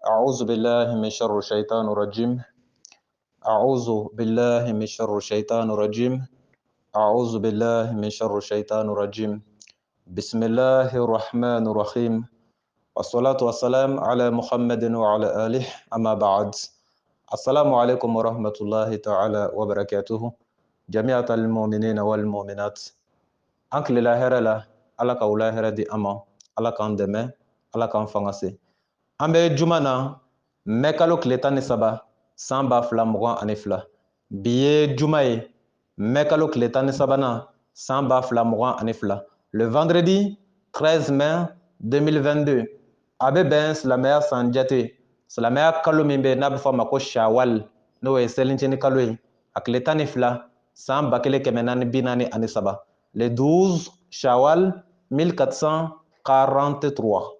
أعوذ بالله من شر الشيطان الرجيم. أعوذ بالله من شر الشيطان الرجيم. أعوذ بالله من شر الشيطان الرجيم. بسم الله الرحمن الرحيم. والصلاة والسلام على محمد وعلى آله. أما بعد. السلام عليكم ورحمة الله تعالى وبركاته. جميع المؤمنين والمؤمنات. أنك لله لا على كولا هردي أما على كان دمه على كان فنسي. An bɛ juma na mɛ kalo tile 13 san 2022 bi ye juma ye mɛ kalo tile 13 na san 2022 le vendredi 13 mai 2022 a bɛ bɛn silamɛya san jate silamɛya kalo min bɛ n'a bɛ fɔ a ma ko shawal n'o ye selincini kalo ye a tile 12 san 1443 le 12 shawal 1443.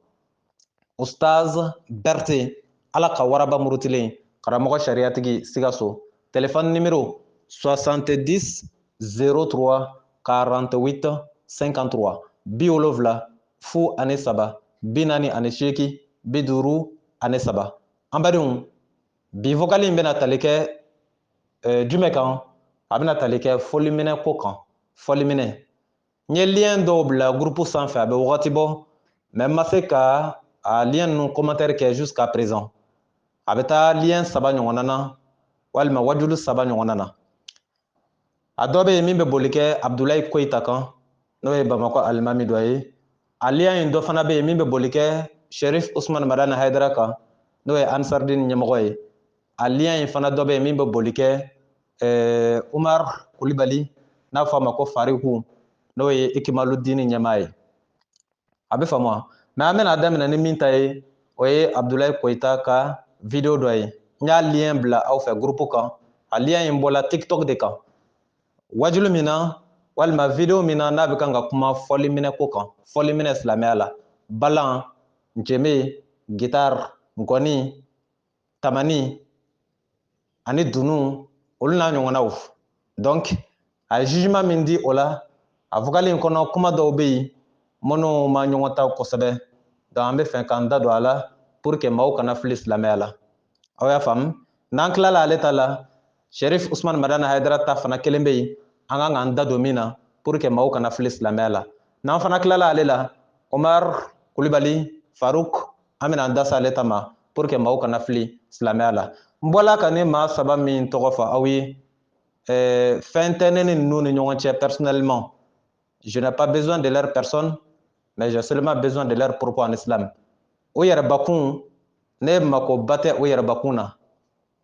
Ustaz Berté ala ka waraba murutilen karamɔgɔ sariatigi Sikaso téléphone numéro 70 03 48 53 70 fu ani saba binani ani seeki biduru ani saba. An badenw bi vocal in bɛna tali kɛ jumɛn kan a bɛna tali kɛ fɔliminɛ ko kan fɔliminɛ n ye lien dɔw bila groupe sanfɛ a bɛ wagati bɔ mais n ma se ka a lien ninnu commentaire kɛ jusqu'à présent a bɛ taa lien 3 ɲɔgɔnna na walima wajulu 3 ɲɔgɔnna na a dɔ bɛ yen min bɛ boli kɛ Abdulayi Koyita kan n'o ye Bamakɔ alimami dɔ ye a lien in dɔ fana bɛ yen min bɛ boli kɛ Sherif Usman Madani Hayidara kan n'o ye Ansardine ɲɛmɔgɔ ye a lien in fana dɔ bɛ yen min bɛ boli kɛ Umar Kulibali n'a fɔ a ma ko Fariku n'o ye Ikimaludini ɲɛmaa ye a bɛ faamu wa mais an bɛna daminɛ ni min ta ye o ye Abdulayi Koyita ka video dɔ ye n y'a lien bila aw fɛ groupe kan a lien in bɔla TikTok de kan wajulu min na walima video min na n'a bɛ kan ka kuma fɔliminɛ ko kan fɔliminɛ silamɛya la balan njeme guitare ngɔni tamani ani dunu olu n'a ɲɔgɔnnaw donc a ye jugement min di o la a vocal in kɔnɔ kuma dɔw bɛ yen minnu ma ɲɔgɔn ta kosɛbɛ donc an bɛ fɛ k'an da don a la pour que maaw kana fili silamɛya la aw y'a faamu n'an tilala ale ta la Sherif Usman Madani Hayidara ta fana kelen bɛ yen an kan k'an da don min na pour que maaw kana fili silamɛya la n'an fana tilala ale la Umar Kulibali Faruk an bɛna an da se ale ta ma pour que maaw kana fili silamɛya la n bɔla ka ni maa 3 min tɔgɔ fɔ aw ye fɛn tɛ ne ni ninnu ni ɲɔgɔn cɛ personnellement je n'ai pas besoin de leur personne mais j'ai seulement besoin de leur propos en islam o yɛrɛbakun ne makoba tɛ o yɛrɛbakun na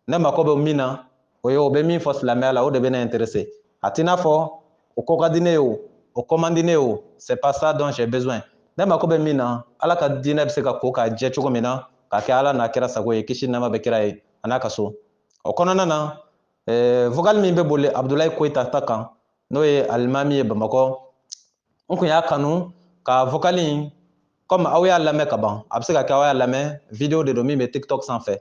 ne mako bɛ min na o ye o bɛ min fɔ silamɛya la o de bɛ ne intéressé a t'i n'a fɔ o ko ka di ne ye o ko man di ne ye o c'est pas ça dont j'ai besoin ne mako bɛ min na ala ka diinɛ bɛ se ka ko k'a jɛ cogo min na k'a kɛ ala n'a kira sago ye kisi nɛɛma bɛ kira ye a n'a ka so o kɔnɔna na vocal min bɛ boli Abdulayi Koyita ta kan n'o ye alimami ye Bamakɔ n kun y'a kanu ka vocal in comme aw y'a lamɛn ka ban a bɛ se ka kɛ aw y'a lamɛn video de don min bɛ TikTok sanfɛ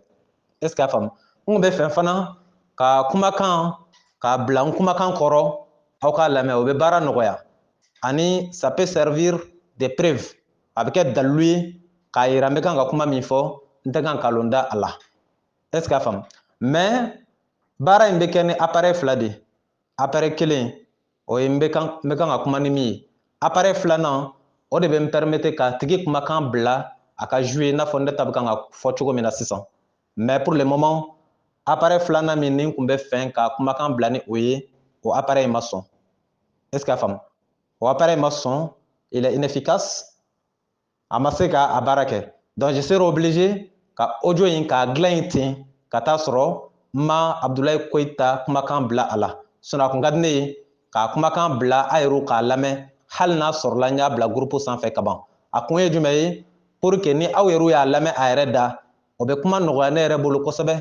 est ce que a faamu n kun bɛ fɛ fana ka kumakan k'a bila n kumakan kɔrɔ aw k'a lamɛn o bɛ baara nɔgɔya ani ça peut servir de preuve a bɛ kɛ dalilu ye k'a yira n bɛ kan ka kuma min fɔ n tɛ kan nkalon da a la est ce que a faamu mais baara in bɛ kɛ ni appareil 2 de appareil kelen o ye n bɛ kan ka kuma ni min ye appareil 2nan o de bɛ n permettre k'a tigi kumakan bila a ka jouer i n'a fɔ ne ta bɛ kan ka fɔ cogo min na sisan mais pour le moment appareil 2nan min ni n kun bɛ fɛ ka kumakan bila ni o ye o appareil ma sɔn est ce que a faamu o appareil ma sɔn il est inefficace a ma se k'a baara kɛ donc je serai obligé ka audio in k'a dilan yen ten ka taa sɔrɔ n ma Abdulayi Koyita kumakan bila a la sinon a kun ka di ne ye k'a kumakan bila a yɛrɛw k'a lamɛn hali n'a sɔrɔla n y'a bila groupe sanfɛ ka ban a kun ye jumɛn ye pour que ni aw yɛrɛw y'a lamɛn a yɛrɛ da o bɛ kuma nɔgɔya ne yɛrɛ bolo kosɛbɛ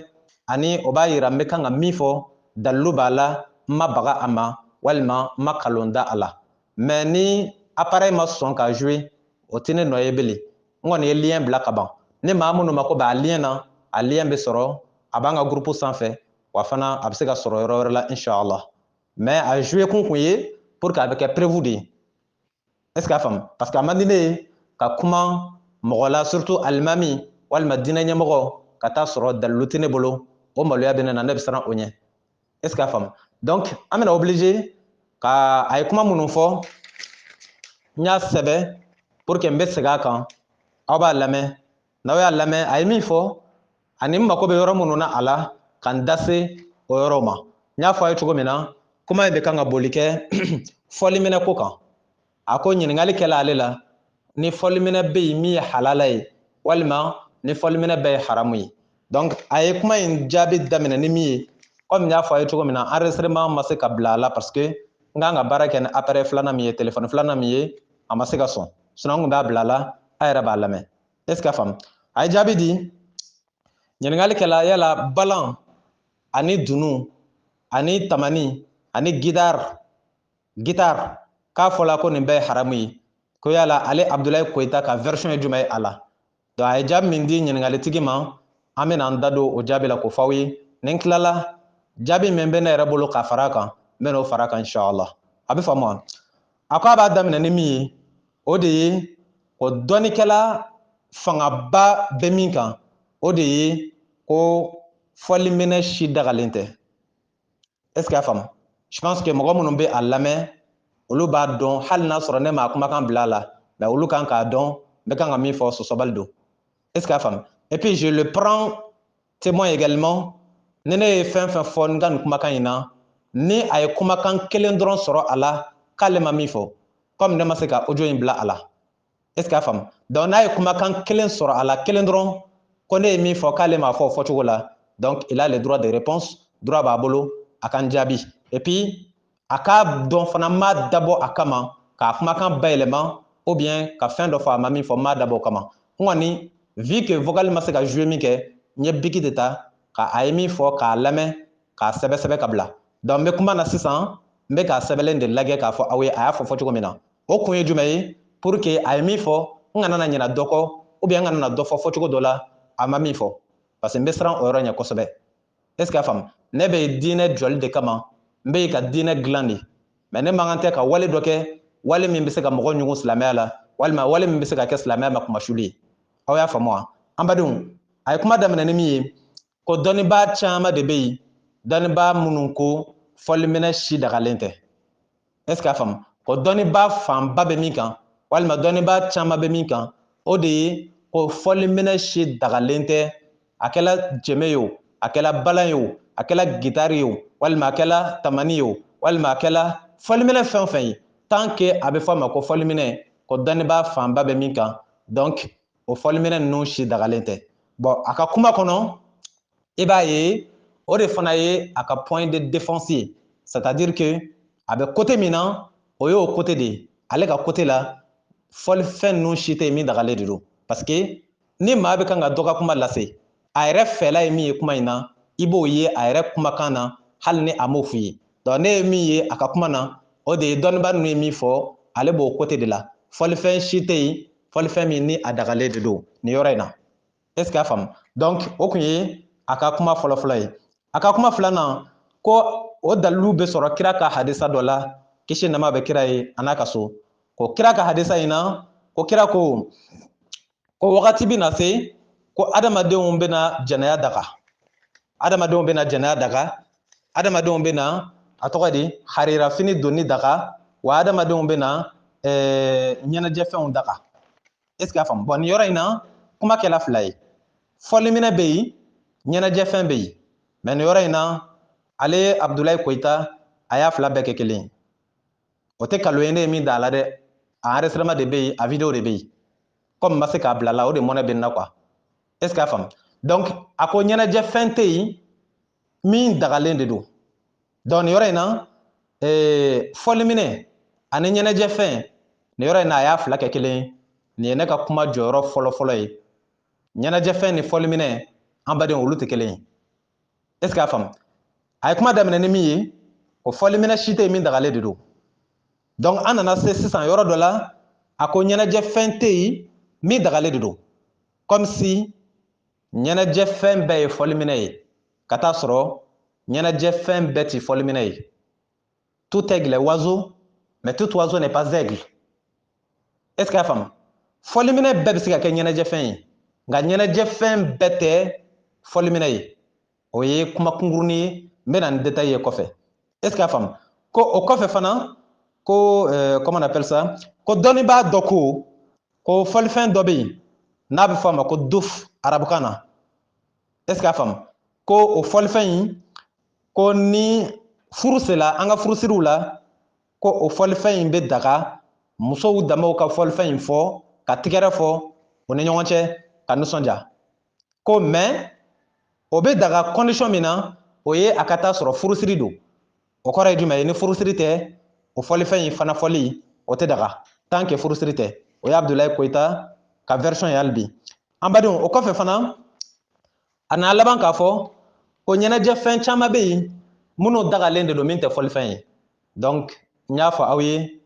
ani o b'a yira n bɛ kan ka min fɔ dalilu b'a la n ma baga a ma walima n ma kalon da a la mais ni appareil ma sɔn ka jouer o tɛ ne nɔ ye bilen n kɔni ye lien bila ka ban ni maa minnu mako bɛ a lien na a lien bɛ sɔrɔ a b'an ka groupe sanfɛ wa fana a bɛ se ka sɔrɔ yɔrɔ wɛrɛ la inshallah mais a jouer kun ye pour que a bɛ kɛ preuve de ye est ce que a faamu parce que a man di ne ye ka kuma mɔgɔ la surtout alimami walima diinɛ ɲɛmɔgɔ ka taa sɔrɔ dalilu tɛ ne bolo o maloya bɛ ne na ne bɛ siran o ɲɛ est ce que a faamu donc an bɛna obligé ka a ye kuma minnu fɔ n y'a sɛbɛ pour que n bɛ segin a kan aw b'a lamɛn n'aw y'a lamɛn a ye min fɔ ani n mako bɛ yɔrɔ minnu na a la ka n da se o yɔrɔw ma n y'a fɔ a ye cogo min na kuma in bɛ kan ka boli kɛ fɔliminɛ ko kan a ko ɲininkali kɛla ale la ni fɔliminɛ bɛ yen min ye halala ye walima ni fɔliminɛ bɛɛ ye haramu ye donc a ye kuma in jaabi daminɛ ni min ye komi n y'a fɔ a ye cogo min na enregistrement ma se ka bila a la parce que n kan ka baara kɛ ni appareil filanan min ye téléphone filanan min ye a ma se ka sɔn sinon n kun b'a bila a la a yɛrɛ b'a lamɛn est ce que a faamu a ye jaabi di ɲininkali kɛla yala balan ani dunu ani tamani ani gitar k'a fɔla ko nin bɛɛ ye haramu ye ko yala ale Abdulayi Koyita ka version ye jumɛn ye a la donc a ye jaabi min di ɲininkalitigi ma an bɛna an da don o jaabi la k'o f'aw ye ni n tilala jaabi min bɛ ne yɛrɛ bolo ka fara a kan n bɛ n'o fara a kan inshallah a bɛ faamu wa a ko a b'a daminɛ ni min ye o de ye o dɔnnikɛla fangaba bɛ min kan o de ye ko fɔliminɛ si dagalen tɛ est ce que a faamu je pense que mɔgɔ minnu bɛ a lamɛn olu b'a dɔn hali n'a sɔrɔ ne m'a kumakan bila a la mais olu kan k'a dɔn n bɛ kan ka min fɔ sɔsɔbali don est ce que a faamu et puis je le prends témoin également ni ne ye fɛn fɛn fɔ n ka nin kumakan in na ni a ye kumakan kelen dɔrɔn sɔrɔ a la k'ale ma min fɔ comme ne ma se ka audio in bila a la est ce que a faamu donc n'a ye kumakan kelen sɔrɔ a la kelen dɔrɔn ko ne ye min fɔ k'ale m'a fɔ o fɔcogo la donc il a le droit de réponse droit b'a bolo a kan jaabi et puis a k'a dɔn fana m'a dabɔ a kama k'a kumakan bayɛlɛma ou bien ka fɛn dɔ fɔ a ma min fɔ m'a dabɔ o kama n kɔni vu que vocal ma se ka jouer min kɛ n ye biki de ta ka a ye min fɔ k'a lamɛn k'a sɛbɛ sɛbɛ ka bila donc n bɛ kuma na sisan n bɛ k'a sɛbɛlen de lajɛ k'a fɔ aw ye a y'a fɔ cogo min na o kun ye jumɛn ye pour que a ye min fɔ n kana na ɲinɛ dɔ kɔ ou bien n kana na dɔ fɔ fɔcogo dɔ la a ma min fɔ parce que n bɛ siran o yɔrɔ ɲɛ kosɛbɛ est ce que a faamu ne bɛ diinɛ jɔli de kama n bɛ ka diinɛ dilan de mais ne man kan tɛ ka wale dɔ kɛ wale min bɛ se ka mɔgɔ ɲugun silamɛya la walima wale min bɛ se ka kɛ silamɛya ma kumasuli ye aw y'a faamu wa an badenw a ye kuma daminɛ ni min ye ko dɔnnibaa caman de bɛ yen dɔnnibaa minnu ko fɔliminɛ si dagalen tɛ est ce que a faamu ko dɔnnibaa fanba bɛ min kan walima dɔnnibaa caman bɛ min kan o de ye ko fɔliminɛ si dagalen tɛ a kɛla jɛmɛ ye o a kɛla balan ye o a kɛla gitari ye o walima a kɛla tamani ye o walima a kɛla fɔliminɛ fɛn o fɛn ye tant que a bɛ fɔ a ma ko fɔliminɛ ko dɔnnibaa fanba bɛ min kan donc o fɔliminɛ ninnu si dagalen tɛ bon a ka kuma kɔnɔ i b'a ye o de fana ye a ka point de défense ye c'est à dire que a bɛ côté min na o y'o côté de ye ale ka côté la fɔlifɛn ninnu si tɛ yen min dagalen de don parce que ni maa bɛ kan ka dɔ ka kuma lase a yɛrɛ fɛla ye min ye kuma in na i b'o ye a yɛrɛ kumakan na hali ni a m'o f'i ye donc ne ye min ye a ka kuma na o de ye dɔnnibaa ninnu ye min fɔ ale b'o côté de la fɔlifɛn si tɛ yen fɔlifɛn min ni a dagalen de don nin yɔrɔ in na est ce que a faamu donc o kun ye a ka kuma fɔlɔfɔlɔ ye a ka kuma filanan ko o dalilu bɛ sɔrɔ kira ka hadisa dɔ la kisi nama bɛ kira ye a n'a ka so ko kira ka hadisa in na ko kira ko wagati bɛ na se ko adamadenw bɛna jɛnɛya daga adamadenw bɛna jɛnɛya daga adamadenw bɛna a tɔgɔ di harirafini donni daga wa adamadenw bɛna ɲɛnajɛfɛnw daga est ce que a faamu bon nin yɔrɔ in na kuma kɛla fila ye fɔliminɛ bɛ yen ɲɛnajɛfɛn bɛ yen mais nin yɔrɔ in na ale Abdulayi Koyita a y'a fila bɛɛ kɛ kelen ye o tɛ kalo ye ne ye min da a la dɛ a enregistrement de bɛ yen a video de bɛ yen comme n ma se k'a bila la o de mɔnɛ bɛ n na quoi est ce que a faamu donc a ko ɲɛnajɛfɛn tɛ yen min dagalen de don donc nin yɔrɔ in na fɔliminɛ ani ɲɛnajɛfɛn nin yɔrɔ in na a y'a fila kɛ kelen ye nin ye ne ka kuma jɔyɔrɔ fɔlɔ-fɔlɔ ye ɲɛnajɛfɛn ni fɔliminɛ an badenw olu tɛ kelen ye est ce que a faamu a ye kuma daminɛ ni min ye o fɔliminɛ si tɛ yen min dagalen de don donc an nana se sisan yɔrɔ dɔ la a ko ɲɛnajɛfɛn tɛ yen min dagalen de don comme si ɲɛnajɛfɛn bɛɛ ye fɔliminɛ ye ka taa sɔrɔ ɲɛnajɛfɛn bɛɛ tɛ fɔliminɛ ye tout aigle est oiseau mais tout oiseau n'est pas aigle est ce que a faamu fɔliminɛ bɛɛ bɛ se ka kɛ ɲɛnajɛfɛn ye nka ɲɛnajɛfɛn bɛɛ tɛ fɔli minɛ ye o ye kuma kunkurunin ye n bɛna nin détail ye kɔfɛ est ce que a faamu ko o kɔfɛ fana ko comment on appelle ça ko dɔnnibaa dɔ ko fɔlifɛn dɔ bɛ yen n'a bɛ fɔ a ma ko duf arabukan na est ce que a faamu ko o fɔlifɛn in ko ni furu sera an ka furusiriw la ko o fɔlifɛn in bɛ daga musow damaw ka fɔlifɛn in fɔ ka tigɛrɛ fɔ o ni ɲɔgɔn cɛ ka nisɔndiya ko mais o bɛ daga condition min na o ye a ka taa sɔrɔ furusiri don o kɔrɔ ye jumɛn ye ni furusiri tɛ o fɔlifɛn in fana fɔli o tɛ daga tant que furusiri tɛ o ye Abdulayi Koyita ka version ye hali bi an badenw o kɔfɛ fana a nana laban k'a fɔ ko ɲɛnajɛ fɛn caman bɛ yen minnu dagalen de don min tɛ fɔlifɛn ye donc n y'a fɔ aw ye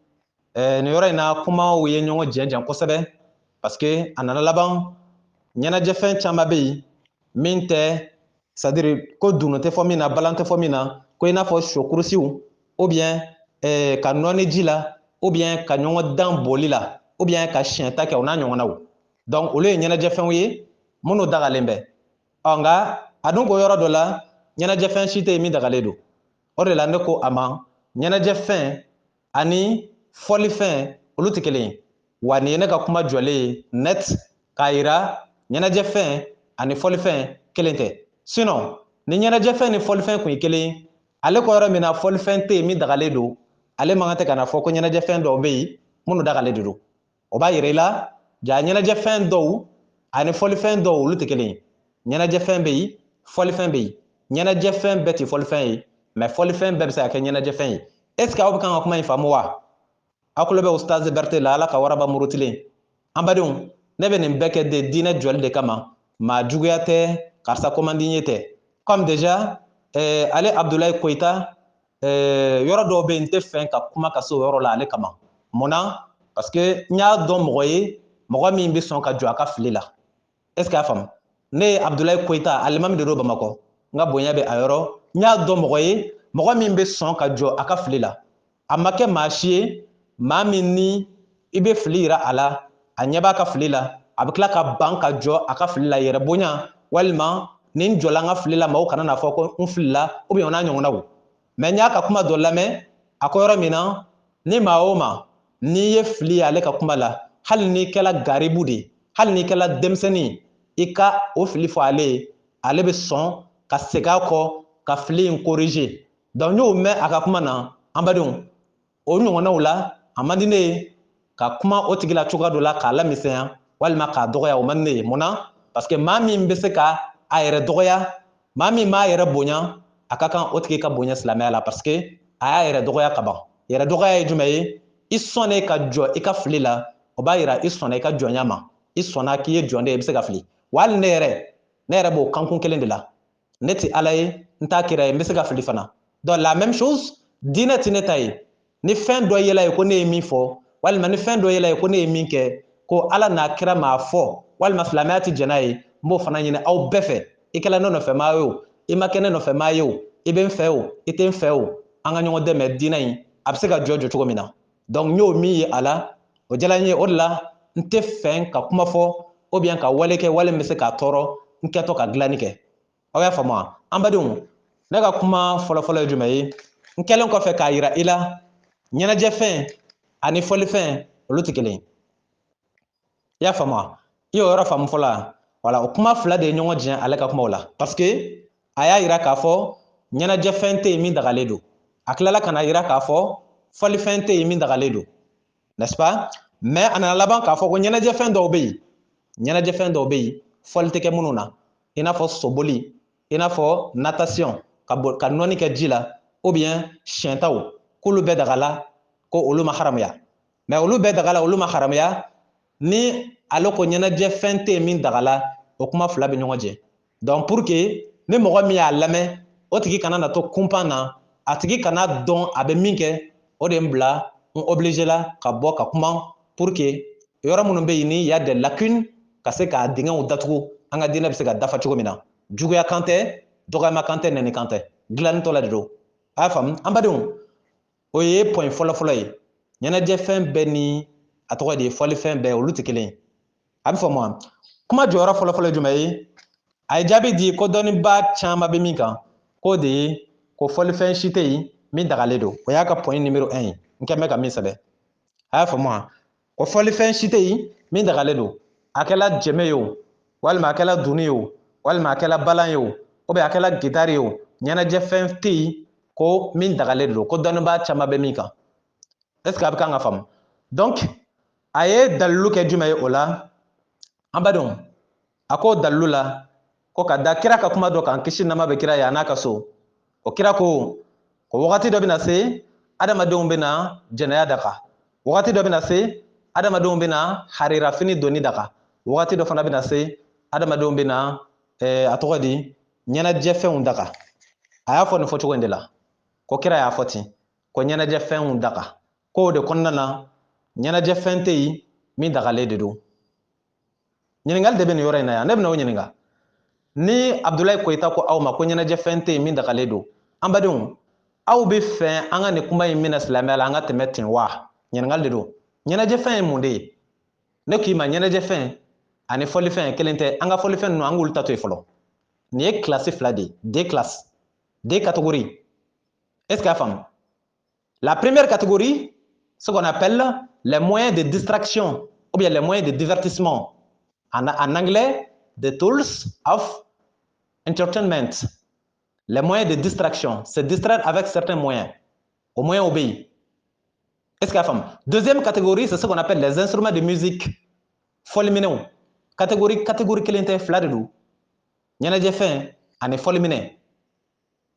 nin yɔrɔ in na kumaw ye ɲɔgɔn jɛn kosɛbɛ parce que a nana laban ɲɛnajɛ fɛn caman bɛ yen min tɛ c'est à dire ko dunun tɛ fɔ min na balan tɛ fɔ min na ko i n'a fɔ sɔkurusiw ou bien ka nɔni ji la ou bien ka ɲɔgɔn dan boli la ou bien ka siɲɛta kɛ o n'a ɲɔgɔnnaw donc olu ye ɲɛnajɛ fɛnw ye minnu dagalen bɛ nka a dun ko yɔrɔ dɔ la ɲɛnajɛ fɛn si tɛ yen min dagalen don o de la ne ko a ma ɲɛnajɛ fɛn ani fɔlifɛn olu tɛ kelen ye wa nin ye ne ka kuma jɔlen ye net k'a yira ɲɛnajɛ fɛn ani fɔlifɛn kelen tɛ sinon ni ɲɛnajɛ fɛn ni fɔlifɛn kun ye kelen ye ale ko yɔrɔ min na fɔlifɛn tɛ yen min dagalen don ale man kan tɛ ka na fɔ ko ɲɛnajɛ fɛn dɔw bɛ yen minnu dagalen de don o b'a yira i la ja ɲɛnajɛ fɛn dɔw ani fɔlifɛn dɔw olu tɛ kelen ye ɲɛnajɛ fɛn bɛ yen fɔlifɛn bɛ yen ɲɛnajɛ fɛn bɛɛ tɛ fɔlifɛn ye mais fɔlifɛn bɛɛ bɛ se ka kɛ ɲɛnajɛ fɛn ye est ce que aw bɛ kan ka kuma in faamu wa aw tulo bɛ ustaz Berete la ala ka waraba murutilen an badenw ne bɛ nin bɛɛ kɛ de diinɛ jɔli de kama maa juguya tɛ karisa komandi ye tɛ comme déjà ale Abdulayi Koyita yɔrɔ dɔw bɛ yen n tɛ fɛ ka kuma ka se o yɔrɔ la ale kama mun na parce que n y'a dɔn mɔgɔ ye mɔgɔ min bɛ sɔn ka jɔ a ka fili la est ce que a faamu ne ye Abdulayi Koyita alimami de don Bamakɔ n ka bonya bɛ a yɔrɔ n y'a dɔn mɔgɔ ye mɔgɔ min bɛ sɔn ka jɔ a ka fili la a ma kɛ maa si ye maa min ni i bɛ fili yira a la a ɲɛ b'a ka fili la a bɛ tila ka ban ka jɔ a ka fili la yɛrɛ bonya walima ni n jɔla n ka fili la maaw kana n'a fɔ ko n filila ou bien o n'a ɲɔgɔnnaw mais n y'a ka kuma dɔ lamɛn a ko yɔrɔ min na ni maa o maa n'i ye fili ye ale ka kuma la hali n'i kɛla garibu de ye hali n'i kɛla denmisɛnnin i ka o fili fɔ ale ye ale bɛ sɔn ka segin a kɔ ka fili in corriger donc n y'o mɛn a ka kuma na an badenw o ɲɔgɔnnaw la a man di ne ye ka kuma o tigi la cogoya dɔ la k'a lamisɛnya walima k'a dɔgɔya o man di ne ye mun na parce que maa min bɛ se ka a yɛrɛ dɔgɔya maa min b'a yɛrɛ bonya a ka kan o tigi ka bonya silamɛya la parce que a y'a yɛrɛ dɔgɔya ka ban yɛrɛ dɔgɔya ye jumɛn ye i sɔnnen ka jɔ i ka fili la o b'a yira i sɔnna i ka jɔnya ma i sɔnna k'i ye jɔnden ye i bɛ se ka fili wa hali ne yɛrɛ b'o kankun kelen de la ne tɛ ala ye n t'a kira ye n bɛ se ka fili fana donc la même chose diinɛ tɛ ne ta ye ni fɛn dɔ yela ye ko ne ye min fɔ walima ni fɛn dɔ yela ye ko ne ye min kɛ ko ala n'a kira m'a fɔ walima silamɛya tɛ jɛn n'a ye n b'o fana ɲini aw bɛɛ fɛ i kɛla ne nɔfɛ maa ye o i ma kɛ ne nɔfɛ maa ye o i bɛ n fɛ o i tɛ n fɛ o an ka ɲɔgɔn dɛmɛ diinɛ in a bɛ se ka jɔ cogo min na donc n y'o min ye a la o diyara n ye o de la n tɛ fɛ ka kuma fɔ ou bien ka wale kɛ wale min bɛ se k'a tɔɔrɔ n kɛtɔ ka dilanni kɛ aw y'a faamu wa an badenw ne ka kuma fɔlɔfɔlɔ ye jumɛn ye n kɛlen kɔfɛ k'a yira i la ɲɛnajɛ fɛn ani fɔlifɛn olu tɛ kelen ye i y'a faamu wa i y'o yɔrɔ faamu fɔlɔ wa wala o kuma fila de ye ɲɔgɔn jɛn ale ka kumaw la parce que a y'a yira k'a fɔ ɲɛnajɛ fɛn tɛ yen min dagalen don a tilala ka na yira k'a fɔ fɔlifɛn tɛ yen min dagalen don n'est-ce pas mais a nana laban k'a fɔ ko ɲɛnajɛ fɛn dɔw bɛ yen ɲɛnajɛ fɛn dɔw bɛ yen fɔli tɛ kɛ minnu na i n'a fɔ soboli i n'a fɔ natation ka nɔni kɛ ji la ou bien siɲɛtaw k'olu bɛɛ dagala ko olu ma haramuya mais olu bɛɛ dagala olu ma haramuya ni ale ko ɲɛnajɛ fɛn tɛ yen min dagala o kuma fila bɛ ɲɔgɔn jɛ donc pour que ni mɔgɔ min y'a lamɛn o tigi kana na to kunpan na a tigi kana dɔn a bɛ min kɛ o de ye n bila n obligé la ka bɔ ka kuma pour que yɔrɔ minnu bɛ yen ni y a des lacunes ka se k'a dingɛnw datugu an ka diinɛ bɛ se ka dafa cogo min na juguya kan tɛ dɔgɔyama kan tɛ nɛni kan tɛ dilannitɔ la de don a y'a faamu an badenw o ye point fɔlɔfɔlɔ ye ɲɛnajɛ fɛn bɛɛ ni a tɔgɔ de ye fɔlifɛn bɛɛ olu tɛ kelen ye a bɛ faamu wa kuma jɔyɔrɔ fɔlɔfɔlɔ ye jumɛn ye a ye jaabi di ko dɔnniba caman bɛ min kan k'o de ye ko fɔlifɛn si tɛ yen min dagalen don o y'a ka point numéro 1 ye n kɛn bɛ ka min sɛbɛn a y'a faamu wa ko fɔlifɛn si tɛ yen min dagalen don a kɛla jɛmɛ ye o walima a kɛla duni ye o walima a kɛla balan ye o a kɛla gitari ye o ɲɛnajɛfɛn tɛ yen ko min dagalen don ko dɔnniba caman bɛ min kan est ce que a bɛ kan ka faamu donc a ye dalilu kɛ jumɛn ye o la an badenw a ko dalilu la ko ka da kira ka kuma dɔ kan kisi nama bɛ kira ye a n'a ka so o kira ko wagati dɔ bɛna se adamadenw bɛna jɛnɛya daga wagati dɔ bɛna se adamadenw bɛna harirafini donni daga wagati dɔ fana bɛna se adamadenw bɛna a tɔgɔ di ɲɛnajɛfɛnw daga a y'a fɔ nin fɔcogo in de la ko kira y'a fɔ ten ko ɲɛnajɛfɛnw daga ko o de kɔnɔna na ɲɛnajɛfɛn tɛ yen min dagalen de don ɲininkali de bɛ nin yɔrɔ in na yan ne bɛna o ɲininka ni Abdulayi Koyita ko aw ma ko ɲɛnajɛfɛn tɛ yen min dagalen don an badenw aw bɛ fɛ an ka nin kuma in minɛ silamɛya la an ka tɛmɛ ten wa ɲininkali de don ɲɛnajɛfɛn ye mun de ye ne k'i ma ɲɛnajɛfɛn ani fɔlifɛn kelen tɛ an ka fɔlifɛn ninnu an k'olu ta to yen fɔlɔ nin ye kilasi fila de ye D classe D catégorie est-ce que a faamu la première catégorie ce qu'on appelle les moyens de distraction ou bien les moyens de divertissement en anglais the tools of entertainment. Les moyens de distraction, se distraire avec certains moyens. Au moyen obéi. Est-ce qu'il y a femme? Deuxième catégorie, c'est ce qu'on appelle les instruments de musique. Folimineux. Catégorie kelente fladou. Nyana fin, ane folimine.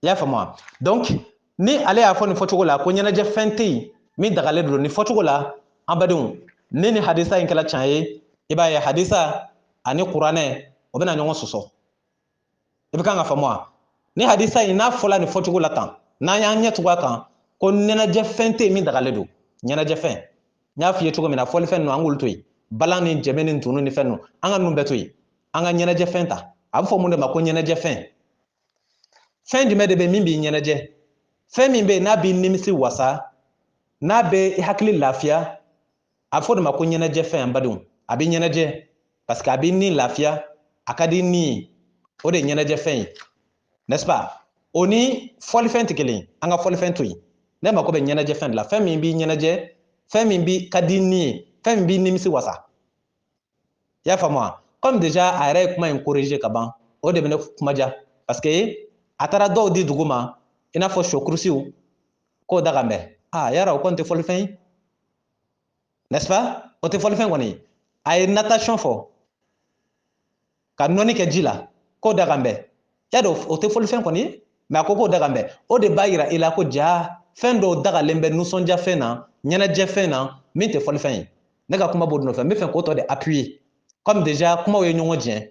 Ya femme. Donc, ni ale a fɔ nin fɔcogo la ko ɲɛnajɛ fɛn tɛ yen min dagalen don nin fɔcogo la an badenw ni nin hadisa in kɛla can ye i b'a ye hadisa ani kuranɛ o bɛna ɲɔgɔn sɔsɔ i bɛ kan ka faamu wa ni hadisa in n'a fɔla nin fɔcogo la tan n'an y'an ɲɛ tugu a kan ko ɲɛnajɛ fɛn tɛ yen min dagalen don ɲɛnajɛ fɛn n y'a f'i ye cogo min na fɔlifɛn ninnu an k'olu to yen balan ni jɛmɛ ni tunu ni fɛn ninnu an ka ninnu bɛɛ to yen an ka ɲɛnajɛ fɛn ta a bɛ fɔ mun de ma ko ɲɛnajɛ fɛn fɛn jumɛn de bɛ min b'i ɲɛnajɛ fɛn min bɛ yen n'a b'i nimisi wasa n'a bɛ i hakili lafiya a bɛ fɔ de ma ko ɲɛnajɛ fɛn an badenw a bɛ ɲɛnajɛ parce que a b'i ni lafiya a ka di ni ye o de ye ɲɛnajɛ fɛn ye n'est-ce pas o ni fɔlifɛn tɛ kelen an ka fɔlifɛn to yen ne mako bɛ ɲɛnajɛ fɛn de la fɛn min b'i ɲɛnajɛ fɛn min b'i ka di ni ye fɛn min b'i nimisi wasa i y'a faamu wa comme déjà a yɛrɛ ye kuma in corriger ka ban o de bɛ ne kuma diya parce que a taara dɔw di dugu ma i n'a fɔ sɔkurusiw k'o da ka mɛn yara o kɔni tɛ fɔlifɛn ye n'est-ce pas o tɛ fɔlifɛn kɔni ye a ye natation fɔ ka nɔni kɛ ji la k'o da ka mɛn y'a dɔn o tɛ fɔlifɛn kɔni ye mais a ko k'o da ka mɛn o de b'a yira i la ko ja fɛn dɔw dagalen bɛ nisɔndiyafɛn na ɲɛnajɛfɛn na min tɛ fɔlifɛn ye ne ka kuma b'o nɔfɛ n bɛ fɛ k'o tɔ de appuyer comme déjà kumaw ye ɲɔgɔn jɛn